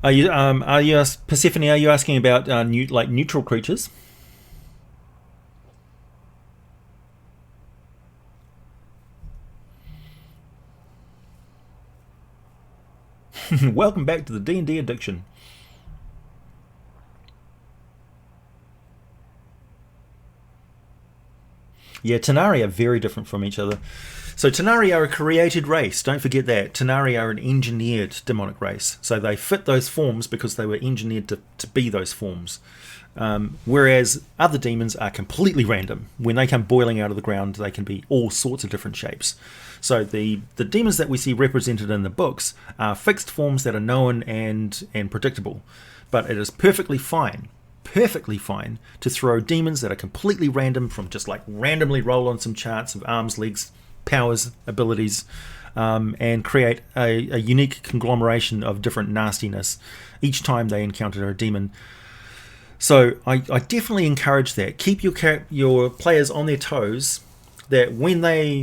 Are you Persephone? Are you asking about neutral creatures? Welcome back to the D&D addiction. Yeah, Tanari are very different from each other. So Tanari are a created race, don't forget that. Tanari are an engineered demonic race. So they fit those forms because they were engineered to be those forms. Whereas other demons are completely random. When they come boiling out of the ground, they can be all sorts of different shapes. So the demons that we see represented in the books are fixed forms that are known and predictable. But it is perfectly fine to throw demons that are completely random, from just like randomly roll on some charts of arms, legs, powers, abilities, and create a unique conglomeration of different nastiness each time they encounter a demon. So I definitely encourage that. Keep your players on their toes, that when they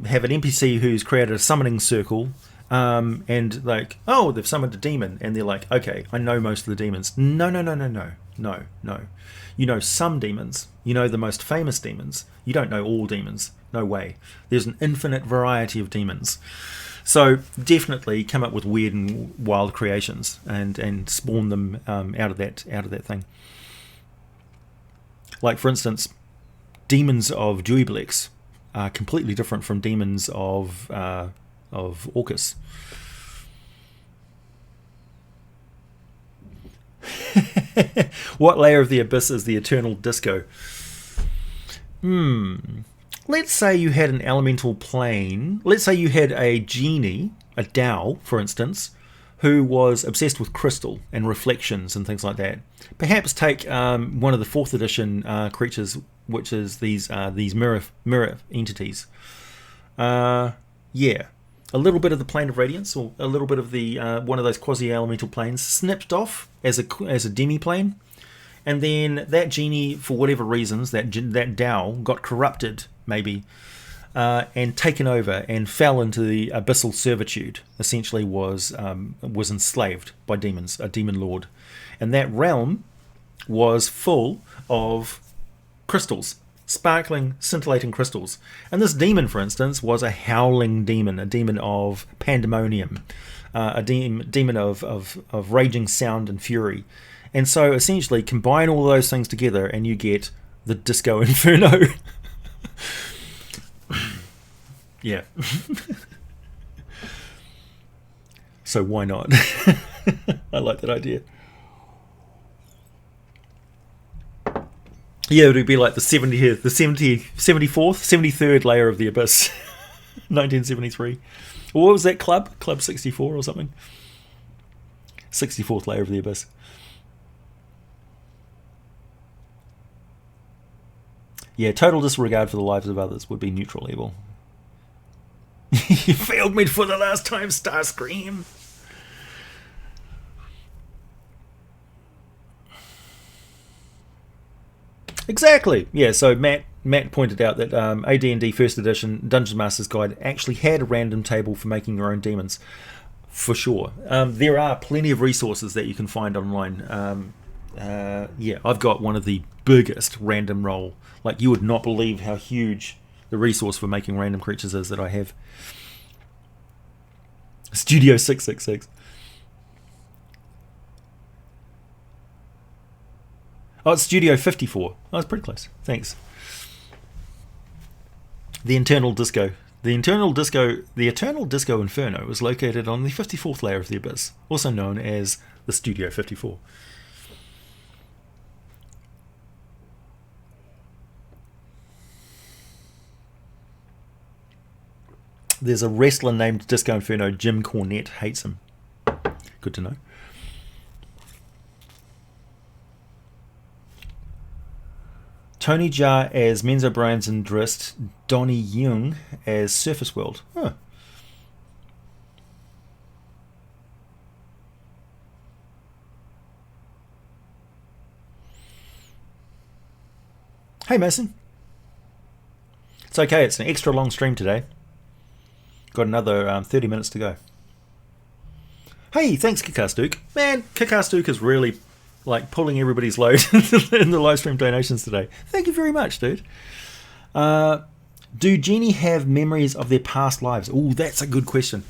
have an NPC who's created a summoning circle, and like, oh, they've summoned a demon, and they're like, okay, I know most of the demons. No. You know some demons. You know the most famous demons. You don't know all demons. No way. There's an infinite variety of demons. So definitely come up with weird and wild creations and spawn them out of that thing. Like, for instance, demons of Duiblex are completely different from demons of Orcus. What layer of the abyss is the eternal disco? Let's say you had an elemental plane. Let's say you had a genie, a Dao, for instance, who was obsessed with crystal and reflections and things like that. Perhaps take one of the 4th edition creatures, which is these mirror entities. Yeah. A little bit of the plane of radiance, or a little bit of the one of those quasi-elemental planes, snipped off as a demi-plane, and then that genie, for whatever reasons, that Dao got corrupted, maybe, and taken over and fell into the abyssal servitude. Essentially, was enslaved by demons, a demon lord, and that realm was full of crystals. Sparkling, scintillating crystals. And this demon, for instance, was a howling demon, a demon of pandemonium, a demon of raging sound and fury. And so essentially combine all those things together and you get the Disco Inferno. Yeah. So why not? I like that idea. Yeah, it would be like the 73rd, 73rd layer of the Abyss. 1973. Or what was that club? Club 64 or something? 64th layer of the Abyss. Yeah, total disregard for the lives of others would be neutral evil. You failed me for the last time, Starscream. Exactly. Yeah, so Matt pointed out that AD&D First Edition Dungeon Master's Guide actually had a random table for making your own demons. For sure. There are plenty of resources that you can find online. Yeah, I've got one of the biggest random roll. Like, you would not believe how huge the resource for making random creatures is that I have. Studio 666. Oh, it's Studio 54. Oh, it's pretty close. Thanks. The Eternal Disco Inferno is located on the 54th layer of the Abyss, also known as the Studio 54. There's a wrestler named Disco Inferno. Jim Cornette hates him. Good to know. Tony Jaa as Menzo Brains and Drist. Donnie Young as Surface World. Huh. Hey Mason. It's okay, it's an extra long stream today. Got another 30 minutes to go. Hey, thanks Kick-Ass Duke. Man, Kick-Ass Duke is really like pulling everybody's load in the live stream donations today. Thank you very much, dude. Do genie have memories of their past lives? Oh, that's a good question.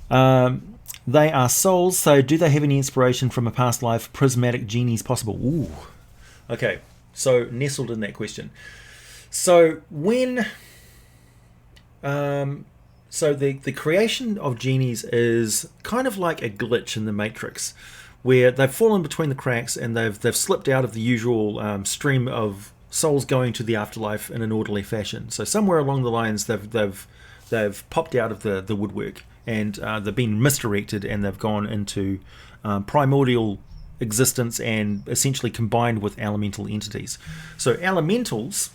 They are souls, so do they have any inspiration from a past life? Prismatic genies possible? Ooh. Okay, so nestled in that question. So when... So the creation of genies is kind of like a glitch in the Matrix, where they've fallen between the cracks and they've slipped out of the usual stream of souls going to the afterlife in an orderly fashion. So somewhere along the lines they've popped out of the woodwork and they've been misdirected and they've gone into primordial existence and essentially combined with elemental entities. So elementals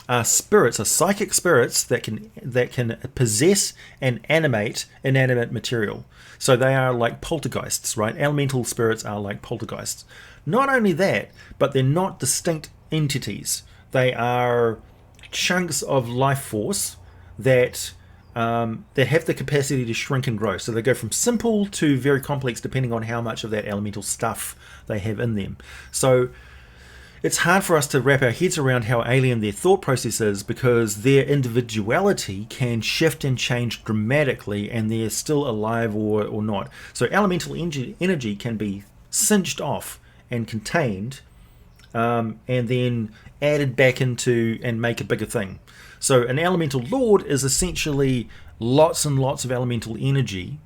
are spirits, are psychic spirits that can possess and animate inanimate material. So they are like poltergeists, right? Elemental spirits are like poltergeists. Not only that, but they're not distinct entities. They are chunks of life force that have the capacity to shrink and grow. So they go from simple to very complex depending on how much of that elemental stuff they have in them. So it's hard for us to wrap our heads around how alien their thought process is, because their individuality can shift and change dramatically and they're still alive or not. So elemental energy can be cinched off and contained and then added back into and make a bigger thing. So an elemental lord is essentially lots and lots of elemental energy,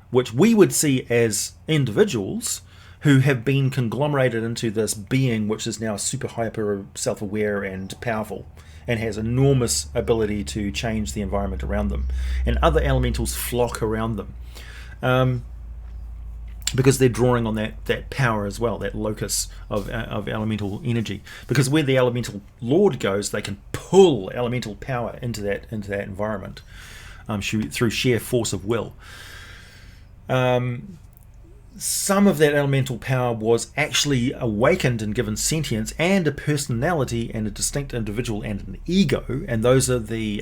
which we would see as individuals who have been conglomerated into this being which is now super hyper self-aware and powerful and has enormous ability to change the environment around them. And other elementals flock around them because they're drawing on that power as well, that locus of elemental energy. Because where the elemental lord goes, they can pull elemental power into that environment through sheer force of will. Some of that elemental power was actually awakened and given sentience and a personality and a distinct individual and an ego, and those are the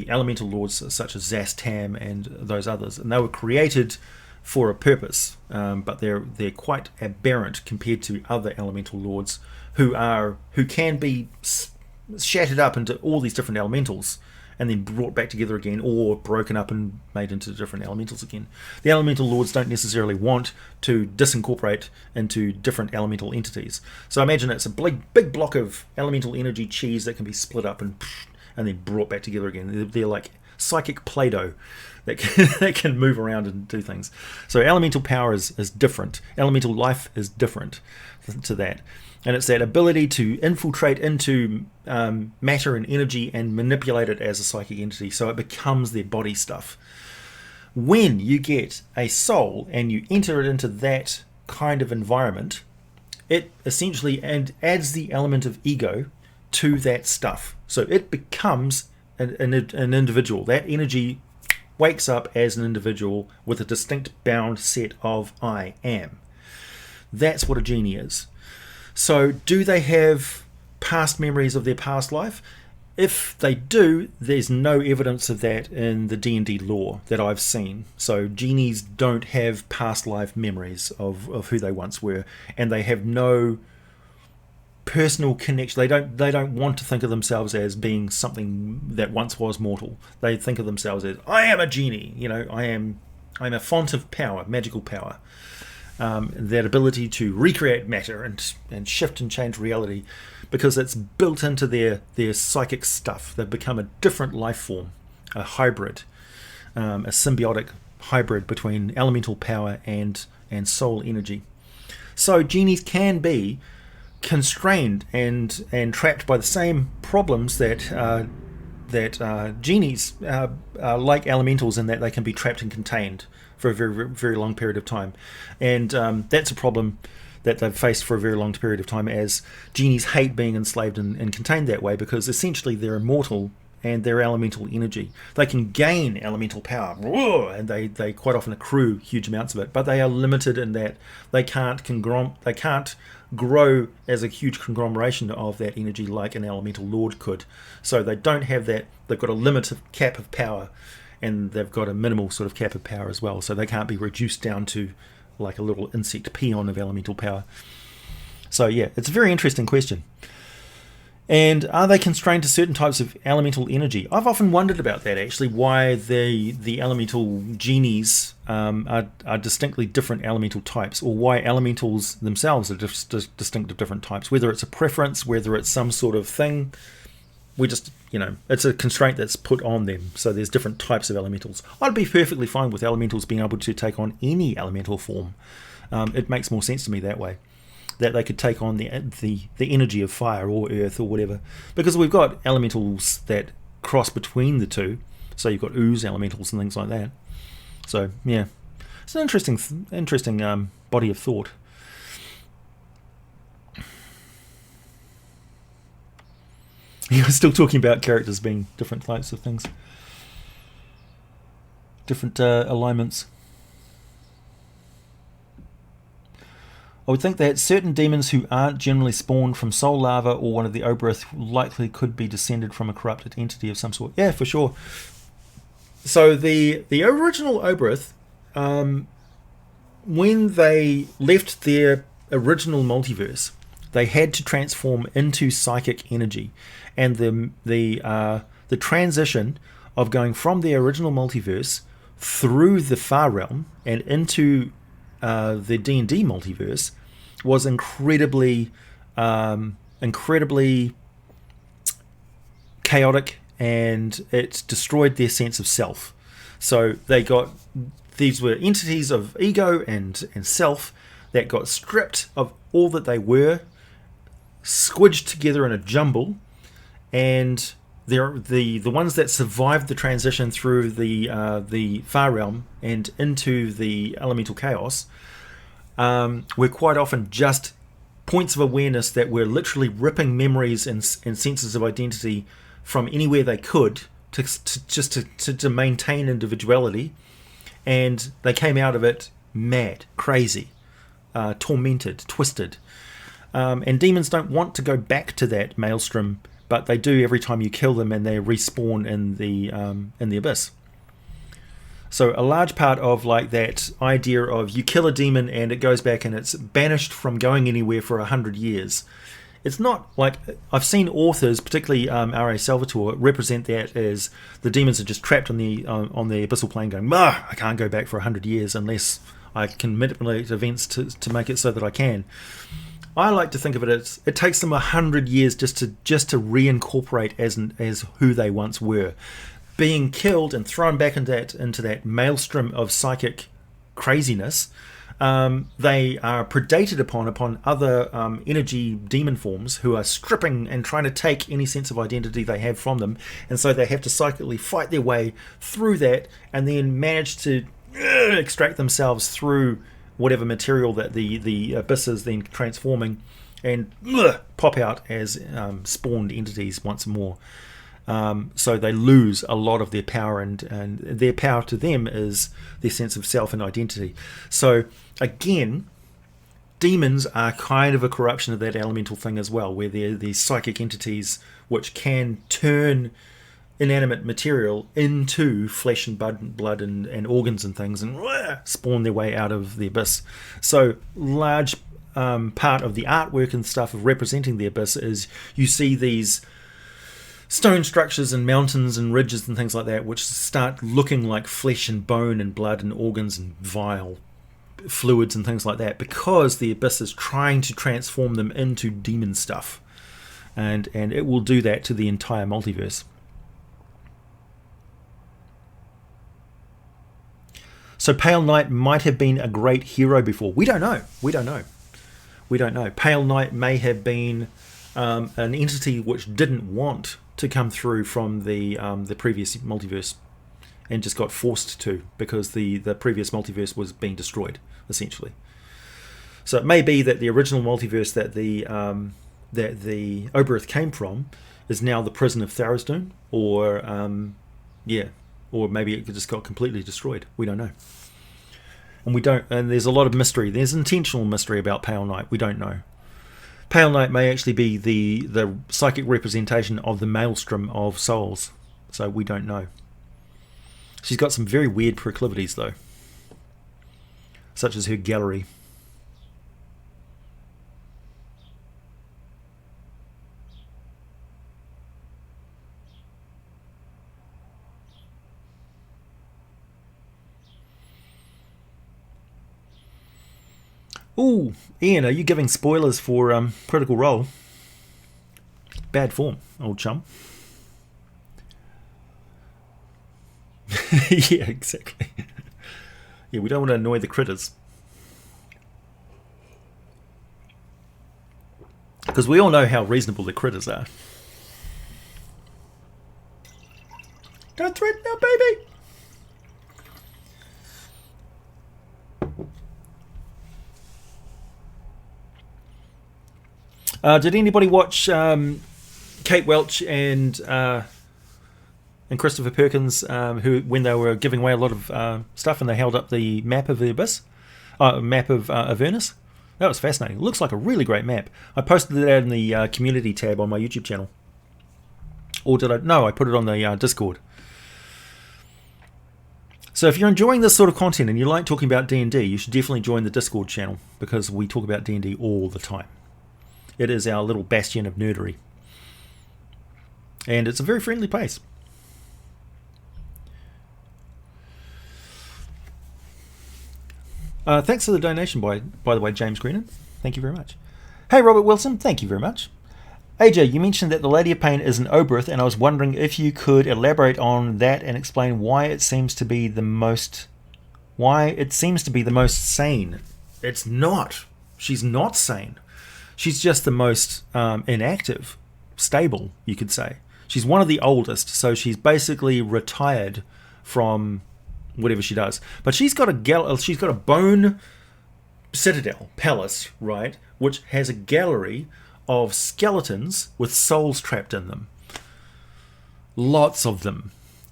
elemental lords such as Zastam and those others, and they were created for a purpose, but they're quite aberrant compared to other elemental lords who can be shattered up into all these different elementals and then brought back together again, or broken up and made into different elementals again. The elemental lords don't necessarily want to disincorporate into different elemental entities. So imagine it's a big block of elemental energy cheese that can be split up and then brought back together again. They're like psychic Play-Doh that can move around and do things. So elemental power is different. Elemental life is different to that. And it's that ability to infiltrate into matter and energy and manipulate it as a psychic entity, so it becomes their body stuff. When you get a soul and you enter it into that kind of environment, it essentially adds the element of ego to that stuff. So it becomes an individual. That energy wakes up as an individual with a distinct bound set of I am. That's what a genie is. So do they have past memories of their past life? If they do, there's no evidence of that in the D&D lore that I've seen. So genies don't have past life memories of who they once were, and they have no personal connection. They don't want to think of themselves as being something that once was mortal. They think of themselves as, I am a genie. I'm a font of power, magical power. That ability to recreate matter and shift and change reality, because it's built into their psychic stuff. They've become a different life form, a hybrid, a symbiotic hybrid between elemental power and soul energy. So genies can be constrained and trapped by the same problems that genies are like elementals, in that they can be trapped and contained for a very, very long period of time. And that's a problem that they've faced for a very long period of time, as genies hate being enslaved and contained that way, because essentially they're immortal and they're elemental energy. They can gain elemental power, and they quite often accrue huge amounts of it, but they are limited in that they can't grow as a huge conglomeration of that energy like an elemental lord could. So they don't have that. They've got a limited cap of power, and they've got a minimal sort of cap of power as well, so they can't be reduced down to like a little insect peon of elemental power. So yeah, it's a very interesting question. And are they constrained to certain types of elemental energy? I've often wondered about that, actually, why the elemental genies are distinctly different elemental types, or why elementals themselves are distinct of different types, whether it's a preference, whether it's some sort of thing. We just, it's a constraint that's put on them. So there's different types of elementals. I'd be perfectly fine with elementals being able to take on any elemental form. It makes more sense to me that way, that they could take on the energy of fire or earth or whatever, because we've got elementals that cross between the two. So you've got ooze elementals and things like that. So yeah, it's an interesting body of thought. You're still talking about characters being different types of things, different alignments. I would think that certain demons who aren't generally spawned from soul lava or one of the Oberith likely could be descended from a corrupted entity of some sort. Yeah, for sure. So the original Oberith, when they left their original multiverse, they had to transform into psychic energy, and the transition of going from the original multiverse through the Far Realm and into the D&D multiverse was incredibly chaotic, and it destroyed their sense of self. So these were entities of ego and self that got stripped of all that they were, squidged together in a jumble, and the ones that survived the transition through the Far Realm and into the elemental chaos were quite often just points of awareness that were literally ripping memories and senses of identity from anywhere they could to maintain individuality, and they came out of it mad, crazy, tormented, twisted. And demons don't want to go back to that maelstrom, but they do every time you kill them, and they respawn in the abyss. So a large part of like that idea of you kill a demon and it goes back and it's banished from going anywhere for 100 years. It's not like, I've seen authors, particularly R.A. Salvatore, represent that as the demons are just trapped on the abyssal plane going, I can't go back for 100 years unless I can manipulate events to make it so that I can. I like to think of it as it takes them 100 years just to reincorporate as who they once were. Being killed and thrown back into that maelstrom of psychic craziness, they are predated upon other energy demon forms who are stripping and trying to take any sense of identity they have from them, and so they have to psychically fight their way through that and then manage to extract themselves through whatever material that the abyss is then transforming and pop out as spawned entities once more. So they lose a lot of their power, and their power to them is their sense of self and identity. So again, demons are kind of a corruption of that elemental thing as well, where they're these psychic entities which can turn inanimate material into flesh and blood and organs and things, and spawn their way out of the abyss. So large part of the artwork and stuff of representing the abyss is you see these stone structures and mountains and ridges and things like that which start looking like flesh and bone and blood and organs and vile fluids and things like that, because the abyss is trying to transform them into demon stuff, and it will do that to the entire multiverse. So Pale Knight might have been a great hero before. We don't know. Pale Knight may have been an entity which didn't want to come through from the previous multiverse, and just got forced to, because the previous multiverse was being destroyed, essentially. So it may be that the original multiverse that the Oberth came from is now the prison of Tharizdun, or maybe it just got completely destroyed. We don't know. And there's a lot of mystery. There's intentional mystery about Pale Knight. We don't know. Pale Knight may actually be the psychic representation of the maelstrom of souls. So we don't know. She's got some very weird proclivities, though, such as her gallery. Ooh, Ian, are you giving spoilers for Critical Role? Bad form, old chum. Yeah, exactly. Yeah, we don't want to annoy the critters. Because we all know how reasonable the critters are. Don't threaten our baby! Did anybody watch Kate Welch and Christopher Perkins, who, when they were giving away a lot of stuff, and they held up the map of the Abyss, map of Avernus? That was fascinating. It looks like a really great map. I posted it out in the community tab on my YouTube channel. Or did I? No, I put it on the Discord. So if you're enjoying this sort of content and you like talking about D&D, you should definitely join the Discord channel, because we talk about D&D all the time. It is our little bastion of nerdery. And it's a very friendly place. Thanks for the donation, by the way, James Greenan. Thank you very much. Hey, Robert Wilson. Thank you very much. AJ, you mentioned that the Lady of Pain is an Oberth, and I was wondering if you could elaborate on that and explain why it seems to be the most sane. It's not. She's not sane. She's just the most inactive, stable, you could say. She's one of the oldest, so she's basically retired from whatever she does. But she's got a bone citadel, palace, right, which has a gallery of skeletons with souls trapped in them. Lots of them.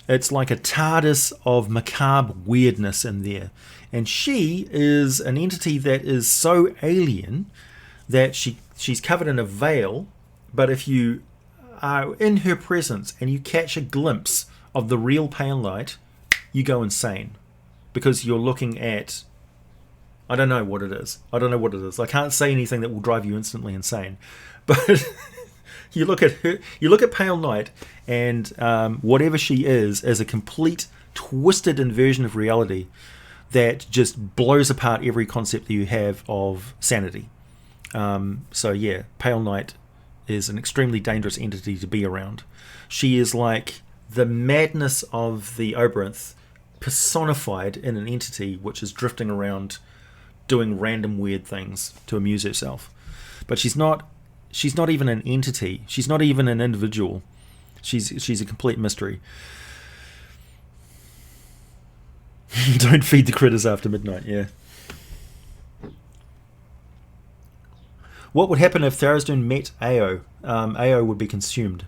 It's like a TARDIS of macabre weirdness in there. And she is an entity that is so alien that she's covered in a veil, but if you are in her presence and you catch a glimpse of the real Pale Knight, you go insane, because you're looking at, I don't know what it is. I can't say anything that will drive you instantly insane, but you look at Pale Knight, and whatever she is a complete twisted inversion of reality that just blows apart every concept that you have of sanity. So yeah, Pale Knight is an extremely dangerous entity to be around. She is like the madness of the Oberth personified in an entity which is drifting around doing random weird things to amuse herself. But she's not even an entity. She's not even an individual. She's a complete mystery. Don't feed the critters after midnight, yeah. What would happen if Tharizdun met Ao? Ao would be consumed.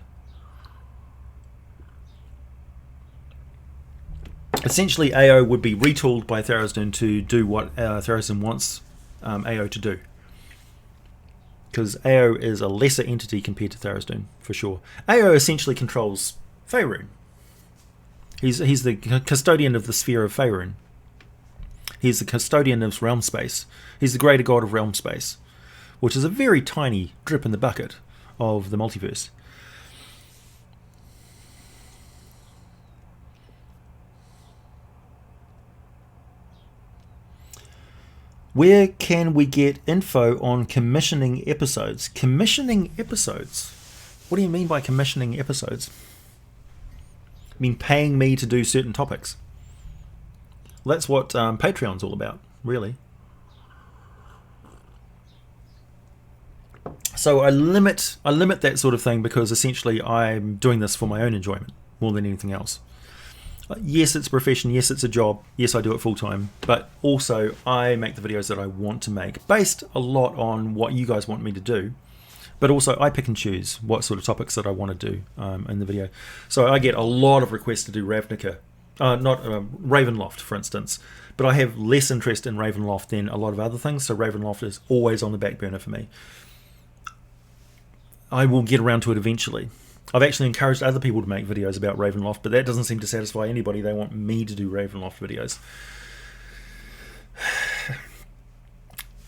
Essentially, Ao would be retooled by Tharizdun to do what Tharizdun wants Ao to do. Because Ao is a lesser entity compared to Tharizdun, for sure. Ao essentially controls Faerun. He's the custodian of the sphere of Faerun. He's the custodian of realm space. He's the greater god of realm space, which is a very tiny drip in the bucket of the multiverse. Where can we get info on commissioning episodes? Commissioning episodes? What do you mean by commissioning episodes? I mean paying me to do certain topics. Well, that's what Patreon's all about, really. So I limit that sort of thing because essentially I'm doing this for my own enjoyment more than anything else. Yes, it's a profession. Yes, it's a job. Yes, I do it full time. But also, I make the videos that I want to make, based a lot on what you guys want me to do. But also, I pick and choose what sort of topics that I want to do in the video. So I get a lot of requests to do Ravnica, not Ravenloft, for instance. But I have less interest in Ravenloft than a lot of other things. So Ravenloft is always on the back burner for me. I will get around to it eventually. I've actually encouraged other people to make videos about Ravenloft, but that doesn't seem to satisfy anybody. They want me to do Ravenloft videos.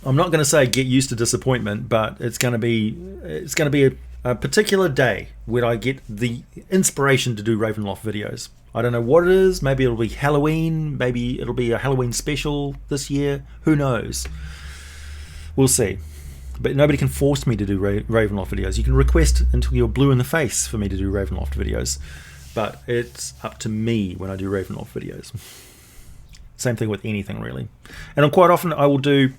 I'm not going to say get used to disappointment, but it's going to be a particular day where I get the inspiration to do Ravenloft videos. I don't know what it is. Maybe it'll be Halloween. Maybe it'll be a Halloween special this year. Who knows? We'll see. But nobody can force me to do Ravenloft videos. You can request until you're blue in the face for me to do Ravenloft videos. But it's up to me when I do Ravenloft videos. Same thing with anything, really. And quite often I will do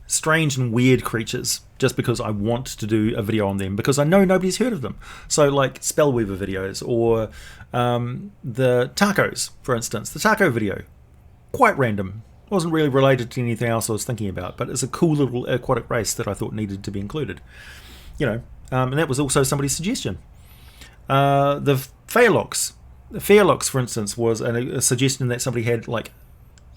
strange and weird creatures just because I want to do a video on them, because I know nobody's heard of them. So like Spellweaver videos, or the Tacos, for instance. The Taco video. Quite random. Wasn't really related to anything else I was thinking about, but it's a cool little aquatic race that I thought needed to be included. You know, and that was also somebody's suggestion. The Fairlocks. The Fairlocks, for instance, was a suggestion that somebody had like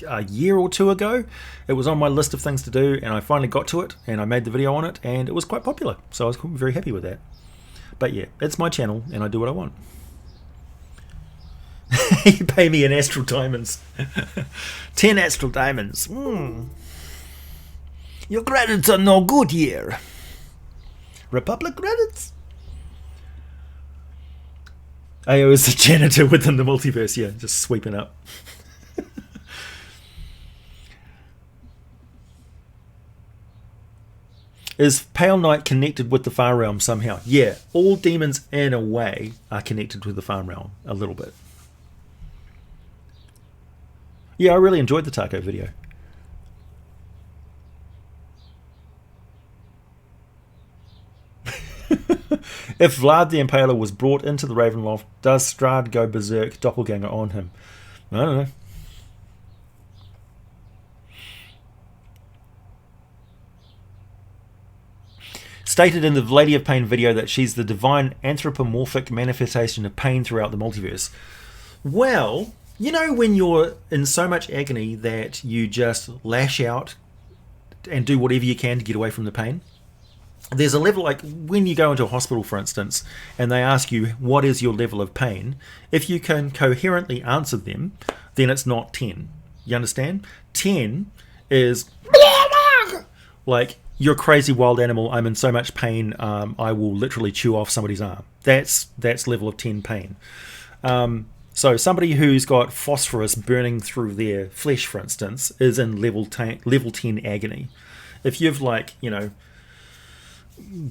a year or two ago. It was on my list of things to do, and I finally got to it, and I made the video on it, and it was quite popular. So I was very happy with that. But yeah, it's my channel, and I do what I want. You pay me in astral diamonds. 10 astral diamonds. Your credits are no good here. Republic credits? AO is the janitor within the multiverse, yeah, just sweeping up. Is Pale Knight connected with the Far Realm somehow? Yeah, all demons in a way are connected with the Far Realm a little bit. Yeah, I really enjoyed the Taco video. If Vlad the Impaler was brought into the Ravenloft, does Strahd go berserk doppelganger on him? I don't know. Stated in the Lady of Pain video that she's the divine anthropomorphic manifestation of pain throughout the multiverse. Well, you know when you're in so much agony that you just lash out and do whatever you can to get away from the pain? There's a level, like when you go into a hospital, for instance, and they ask you, what is your level of pain? If you can coherently answer them, then it's not 10. You understand? 10 is like, you're a crazy wild animal, I'm in so much pain, I will literally chew off somebody's arm. That's level of 10 pain. So somebody who's got phosphorus burning through their flesh, for instance, is in level 10 agony. If you've, like, you know,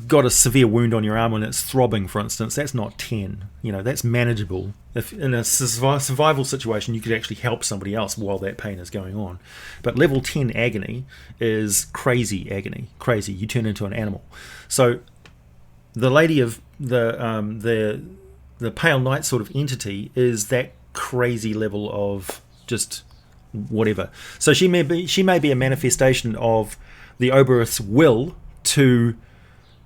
got a severe wound on your arm and it's throbbing, for instance, that's not 10. You know, that's manageable. If in a survival situation, you could actually help somebody else while that pain is going on. But level 10 agony is crazy agony. Crazy. You turn into an animal. So the lady of the Pale Knight sort of entity is that crazy level of just whatever. So she may be a manifestation of the Oberth's will to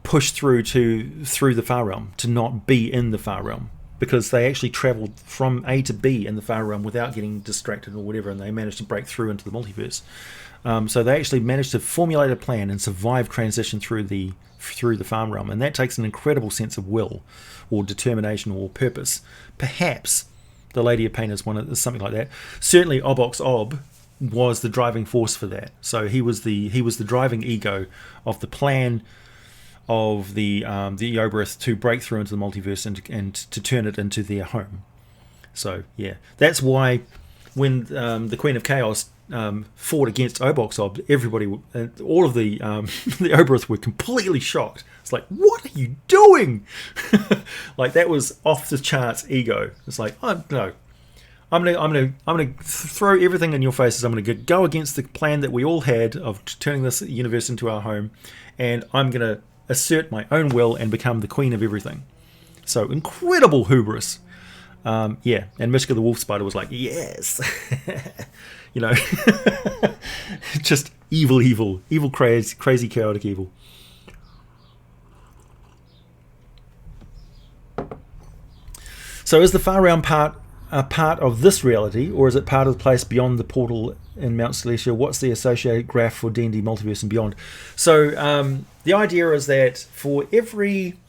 push through the far realm, to not be in the far realm, because they actually travelled from A to B in the far realm without getting distracted or whatever, and they managed to break through into the multiverse. So they actually managed to formulate a plan and survive transition through the far realm, and that takes an incredible sense of will, or determination, or purpose. Perhaps the Lady of Pain is something like that. Certainly, Obox Ob was the driving force for that. So he was the driving ego of the plan of the Oberth to break through into the multiverse and to turn it into their home. So yeah, that's why when the Queen of Chaos fought against Obox Ob, everybody, all of the the Oberth were completely shocked. It's like, what are you doing? Like, that was off the charts ego. It's like, oh no, I'm gonna throw everything in your faces. I'm gonna go against the plan that we all had of turning this universe into our home, and I'm gonna assert my own will and become the queen of everything. So incredible hubris. Yeah, and Mishka the wolf spider was like, yes. You know, just evil, crazy, chaotic evil. So is the far realm a part of this reality, or is it part of the place beyond the portal in Mount Celestia? What's the associated graph for D&D Multiverse and beyond? So the idea is that for every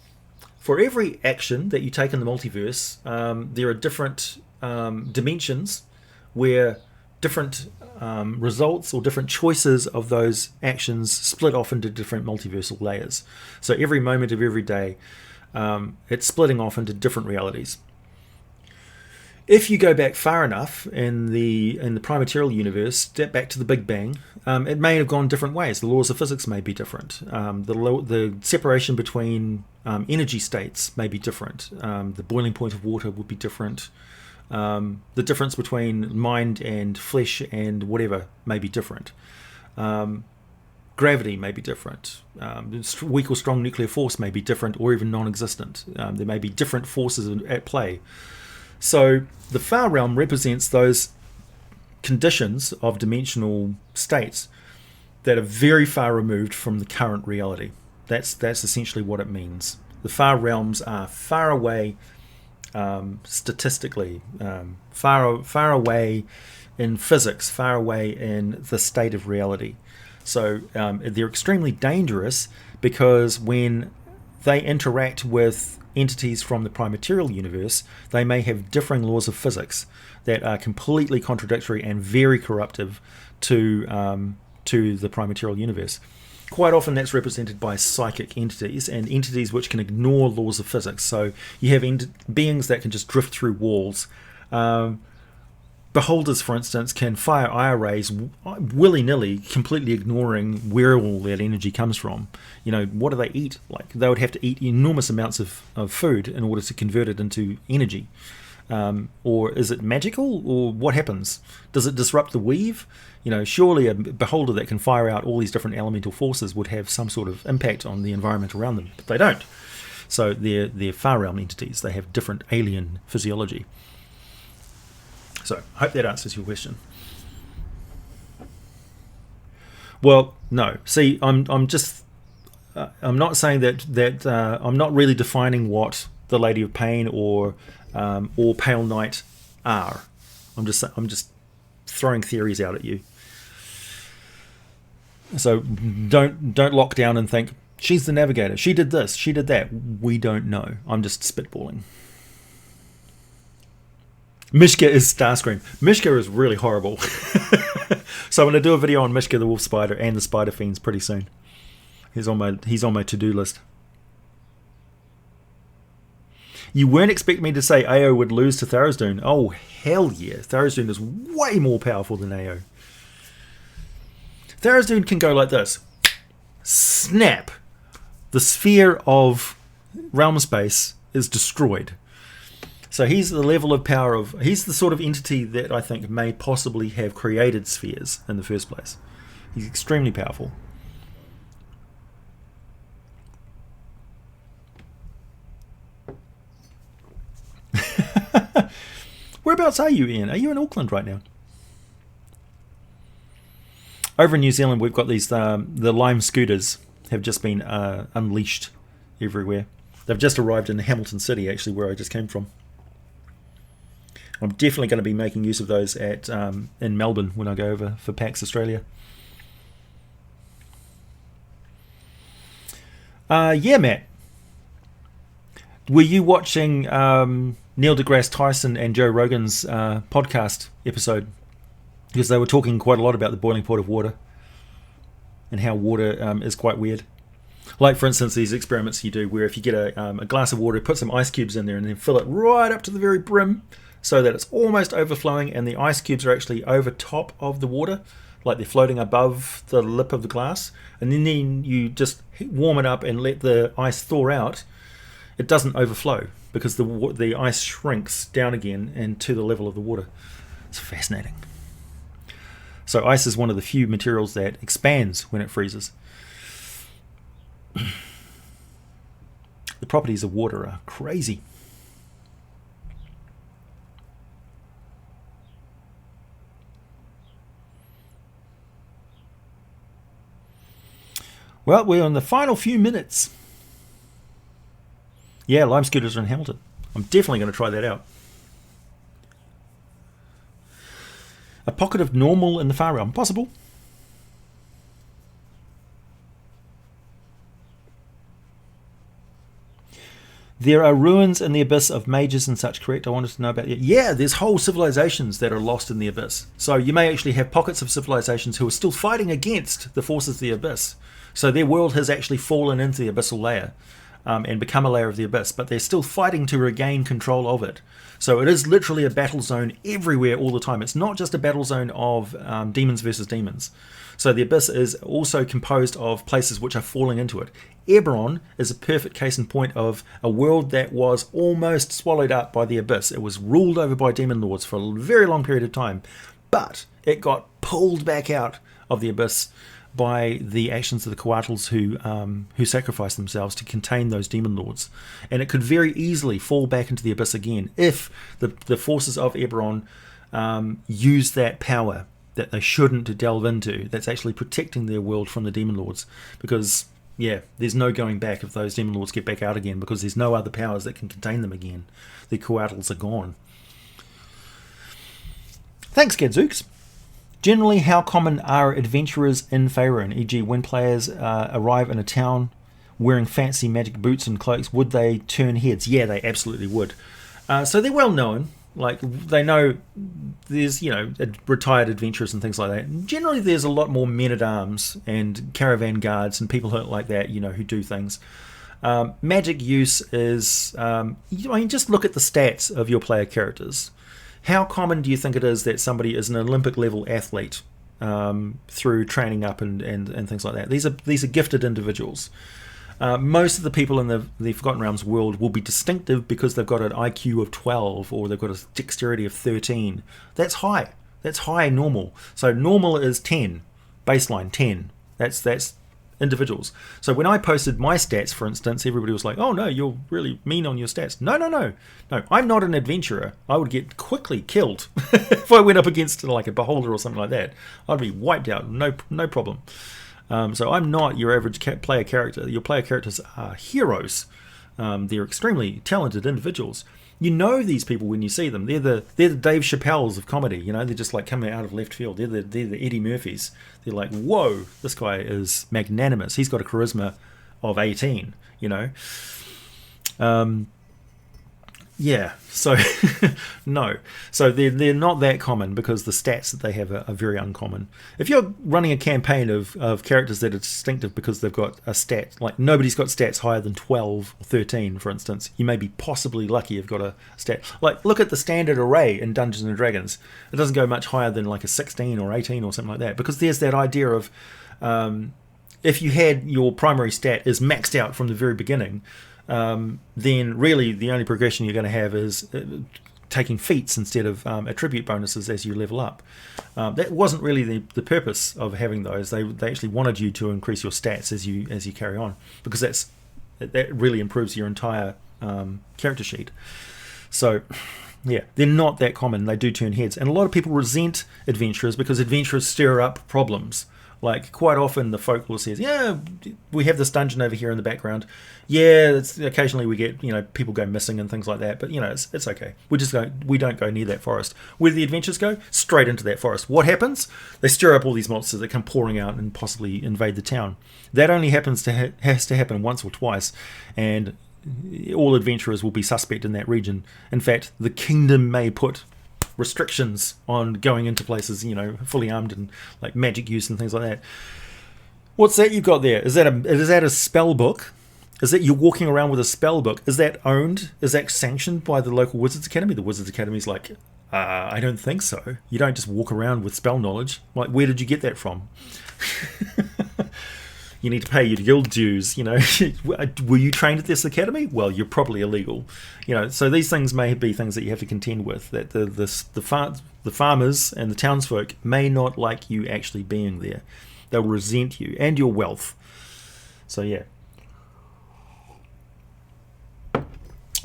action that you take in the multiverse, there are different dimensions where different results or different choices of those actions split off into different multiversal layers. So every moment of every day, it's splitting off into different realities. If you go back far enough in the Primaterial universe, step back to the Big Bang, it may have gone different ways. The laws of physics may be different. The separation between energy states may be different. The boiling point of water would be different. The difference between mind and flesh and whatever may be different. Gravity may be different. Weak or strong nuclear force may be different, or even non-existent. There may be different forces at play. So the far realm represents those conditions of dimensional states that are very far removed from the current reality. That's essentially what it means. The far realms are far away statistically, far away in physics, far away in the state of reality. So they're extremely dangerous, because when they interact with entities from the Primaterial universe, they may have differing laws of physics that are completely contradictory and very corruptive to the Primaterial universe. Quite often that's represented by psychic entities, and entities which can ignore laws of physics. So you have beings that can just drift through walls. Beholders, for instance, can fire eye rays willy-nilly, completely ignoring where all that energy comes from. You know, what do they eat? Like, they would have to eat enormous amounts of food in order to convert it into energy. Or is it magical, or what happens? Does it disrupt the weave? You know, surely a beholder that can fire out all these different elemental forces would have some sort of impact on the environment around them, but they don't. So they're far realm entities. They have different alien physiology. So I hope that answers your question. Well, no. See, I'm not saying that I'm not really defining what the Lady of Pain or Pale Knight are. I'm just throwing theories out at you. So don't lock down and think she's the navigator. She did this. She did that. We don't know. I'm just spitballing. Mishka is Starscream. Mishka is really horrible. So I'm going to do a video on Mishka the wolf spider and the spider fiends pretty soon. He's on my to-do list. You weren't expecting me to say Ao would lose to Tharizdun. Oh, hell yeah. Tharizdun is way more powerful than Ao. Tharizdun can go like this. Snap. The sphere of realm space is destroyed. So he's the level of power of... He's the sort of entity that I think may possibly have created spheres in the first place. He's extremely powerful. Whereabouts are you, Ian? Are you in Auckland right now? Over in New Zealand, we've got these... the Lime scooters have just been unleashed everywhere. They've just arrived in Hamilton City, actually, where I just came from. I'm definitely going to be making use of those in Melbourne when I go over for PAX Australia. Yeah, Matt. Were you watching Neil deGrasse Tyson and Joe Rogan's podcast episode? Because they were talking quite a lot about the boiling point of water and how water is quite weird. Like, for instance, these experiments you do where if you get a glass of water, put some ice cubes in there and then fill it right up to the very brim so that it's almost overflowing and the ice cubes are actually over top of the water, like they're floating above the lip of the glass. And then you just warm it up and let the ice thaw out. It doesn't overflow because the ice shrinks down again and to the level of the water. It's fascinating. So ice is one of the few materials that expands when it freezes. The properties of water are crazy. Well, we're on the final few minutes. Yeah, Lime scooters are in Hamilton. I'm definitely going to try that out. A pocket of normal in the far realm. Possible. There are ruins in the abyss of mages and such, correct? I wanted to know about it. Yeah, there's whole civilizations that are lost in the abyss. So you may actually have pockets of civilizations who are still fighting against the forces of the abyss. So their world has actually fallen into the abyssal layer and become a layer of the abyss, but they're still fighting to regain control of it. So it is literally a battle zone everywhere all the time. It's not just a battle zone of demons versus demons. So the abyss is also composed of places which are falling into it. Eberron is a perfect case in point of a world that was almost swallowed up by the abyss. It was ruled over by demon lords for a very long period of time, but it got pulled back out of the abyss by the actions of the Coatls who sacrificed themselves to contain those demon lords. And it could very easily fall back into the abyss again if the forces of Eberron use that power that they shouldn't delve into, that's actually protecting their world from the demon lords. Because, yeah, there's no going back if those demon lords get back out again, because there's no other powers that can contain them again. The Coatls are gone. Thanks, Gadzooks. Generally, how common are adventurers in Faerun? E.g., when players arrive in a town wearing fancy magic boots and cloaks, would they turn heads? Yeah, they absolutely would. So they're well known. Like, they know there's, retired adventurers and things like that. Generally, there's a lot more men-at-arms and caravan guards and people like that, who do things. Magic use is... just look at the stats of your player characters. How common do you think it is that somebody is an Olympic-level athlete through training up and things like that? These are gifted individuals. Most of the people in the Forgotten Realms world will be distinctive because they've got an IQ of 12 or they've got a dexterity of 13. That's high. That's high normal. So normal is 10. Baseline 10. That's individuals. So when I posted my stats, for instance, everybody was like, oh no, you're really mean on your stats. No, I'm not an adventurer. I would get quickly killed if I went up against like a beholder or something like that. I'd be wiped out, no problem. So I'm not your average player character. Your player characters are heroes. They're extremely talented individuals. You know these people when you see them. They're the Dave Chappelles of comedy. They're just like coming out of left field. They're the Eddie Murphys. They're like, whoa, this guy is magnanimous. He's got a charisma of 18. Yeah, so no. So they're not that common because the stats that they have are very uncommon. If you're running a campaign of characters that are distinctive because they've got a stat, like nobody's got stats higher than 12 or 13, for instance, you may be possibly lucky you've got a stat. Like, look at the standard array in Dungeons & Dragons. It doesn't go much higher than like a 16 or 18 or something like that, because there's that idea of if you had your primary stat is maxed out from the very beginning, then really the only progression you're going to have is taking feats instead of attribute bonuses as you level up. That wasn't really the purpose of having those. They actually wanted you to increase your stats as you carry on, because that really improves your entire character sheet. So yeah, they're not that common. They do turn heads, and a lot of people resent adventurers because adventurers stir up problems. Like, quite often the folklore says, yeah, we have this dungeon over here in the background. Yeah, occasionally we get, people go missing and things like that. But, it's okay. We don't go near that forest. Where do the adventurers go? Straight into that forest. What happens? They stir up all these monsters that come pouring out and possibly invade the town. That only has to happen once or twice. And all adventurers will be suspect in that region. In fact, the kingdom may put restrictions on going into places, fully armed and like magic use and things like that. What's that you've got there? Is that a spell book? Is that you're walking around with a spell book? Is that owned? Is that sanctioned by the local Wizards Academy? The Wizards Academy's like, I don't think so. You don't just walk around with spell knowledge. Like, where did you get that from? You need to pay your guild dues, Were you trained at this academy? Well, you're probably illegal. So these things may be things that you have to contend with, that the farmers and the townsfolk may not like you actually being there. They'll resent you and your wealth. So, yeah.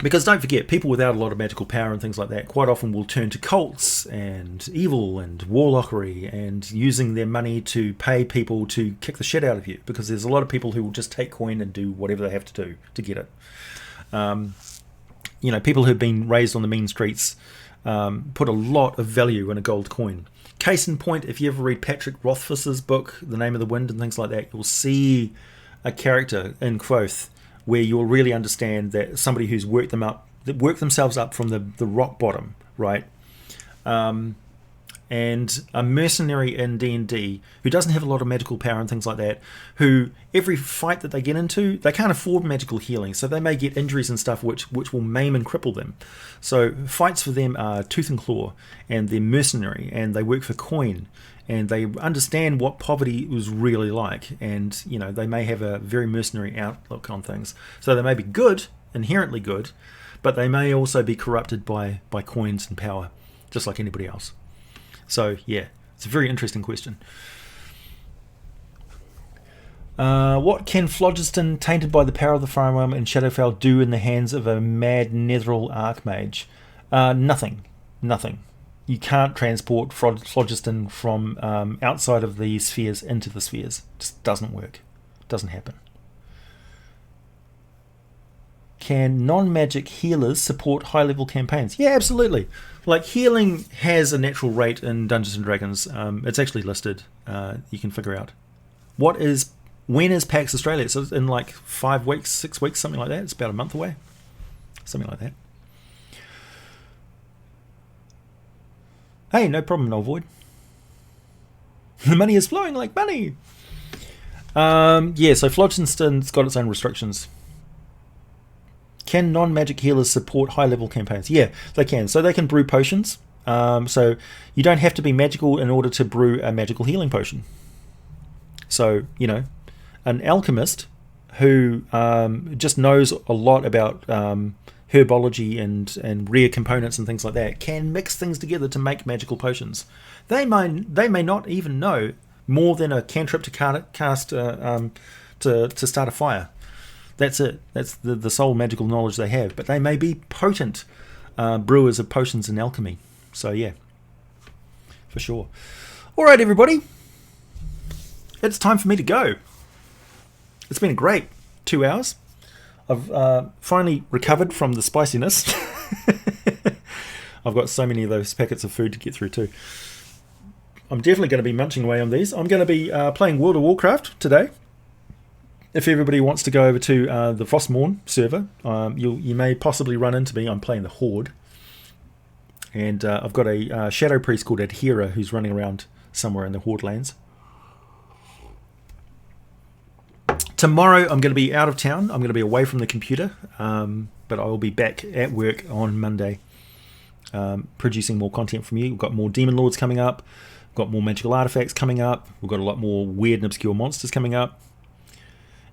Because don't forget, people without a lot of magical power and things like that quite often will turn to cults and evil and warlockery and using their money to pay people to kick the shit out of you, because there's a lot of people who will just take coin and do whatever they have to do to get it. People who've been raised on the mean streets put a lot of value in a gold coin. Case in point, if you ever read Patrick Rothfuss's book, The Name of the Wind and things like that, you'll see a character in Quoth where you'll really understand that somebody who's worked themselves up from the rock bottom, right? And a mercenary in D&D who doesn't have a lot of magical power and things like that, who every fight that they get into, they can't afford magical healing, so they may get injuries and stuff which will maim and cripple them. So fights for them are tooth and claw, and they're mercenary, and they work for coin, and they understand what poverty was really like, and they may have a very mercenary outlook on things. So they may be good, inherently good, but they may also be corrupted by coins and power, just like anybody else. So yeah, it's a very interesting question. What can phlogiston tainted by the power of the Fire Realm and Shadowfell do in the hands of a mad Netheril Archmage? Nothing. You can't transport phlogiston from outside of the spheres into the spheres. It just doesn't work. Doesn't happen. Can non-magic healers support high-level campaigns? Yeah, absolutely. Like, healing has a natural rate in Dungeons & Dragons. It's actually listed. You can figure out. When is PAX Australia? So it's in like 5 weeks, 6 weeks, something like that. It's about a month away. Something like that. Hey, no problem, Null Void. The money is flowing like money. So phlogiston's got its own restrictions. Can non-magic healers support high-level campaigns? Yeah, they can. So they can brew potions. So you don't have to be magical in order to brew a magical healing potion. So, an alchemist who just knows a lot about herbology and rare components and things like that can mix things together to make magical potions. They may not even know more than a cantrip to cast to start a fire. That's it. That's the sole magical knowledge they have. But they may be potent brewers of potions in alchemy. So yeah, for sure. All right, everybody. It's time for me to go. It's been a great 2 hours. I've finally recovered from the spiciness. I've got so many of those packets of food to get through too. I'm definitely going to be munching away on these. I'm going to be playing World of Warcraft today. If everybody wants to go over to the Frostmourne server, you may possibly run into me. I'm playing the Horde. And I've got a Shadow Priest called Adhera who's running around somewhere in the Horde lands. Tomorrow I'm going to be out of town. I'm going to be away from the computer. But I will be back at work on Monday. Producing more content from you. We've got more Demon Lords coming up. We've got more magical artifacts coming up. We've got a lot more weird and obscure monsters coming up.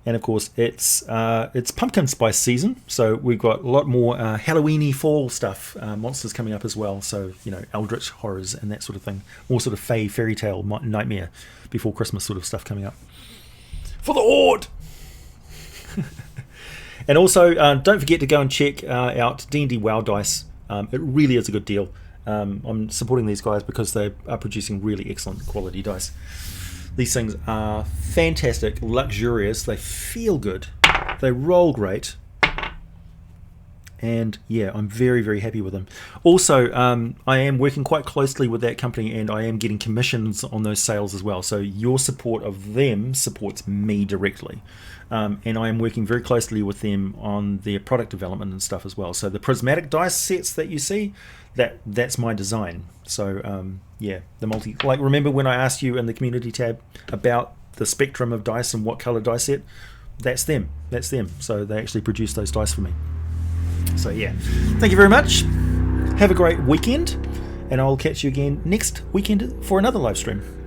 And of course, it's pumpkin spice season, so we've got a lot more Halloweeny fall stuff, monsters coming up as well. So eldritch horrors and that sort of thing, more sort of fairy tale nightmare before Christmas sort of stuff coming up for the Horde. And also, don't forget to go and check out D&D WoW Dice. It really is a good deal. I'm supporting these guys because they are producing really excellent quality dice. These things are fantastic, luxurious. They feel good. They roll great. And yeah, I'm very, very happy with them. Also, I am working quite closely with that company, and I am getting commissions on those sales as well. So your support of them supports me directly. And I am working very closely with them on their product development and stuff as well. So the prismatic dice sets that you see, that's my design. So yeah, the multi, like, remember when I asked you in the community tab about the spectrum of dice and what color dice set? That's them. That's them. So they actually produce those dice for me. So yeah, thank you very much. Have a great weekend, and I'll catch you again next weekend for another live stream.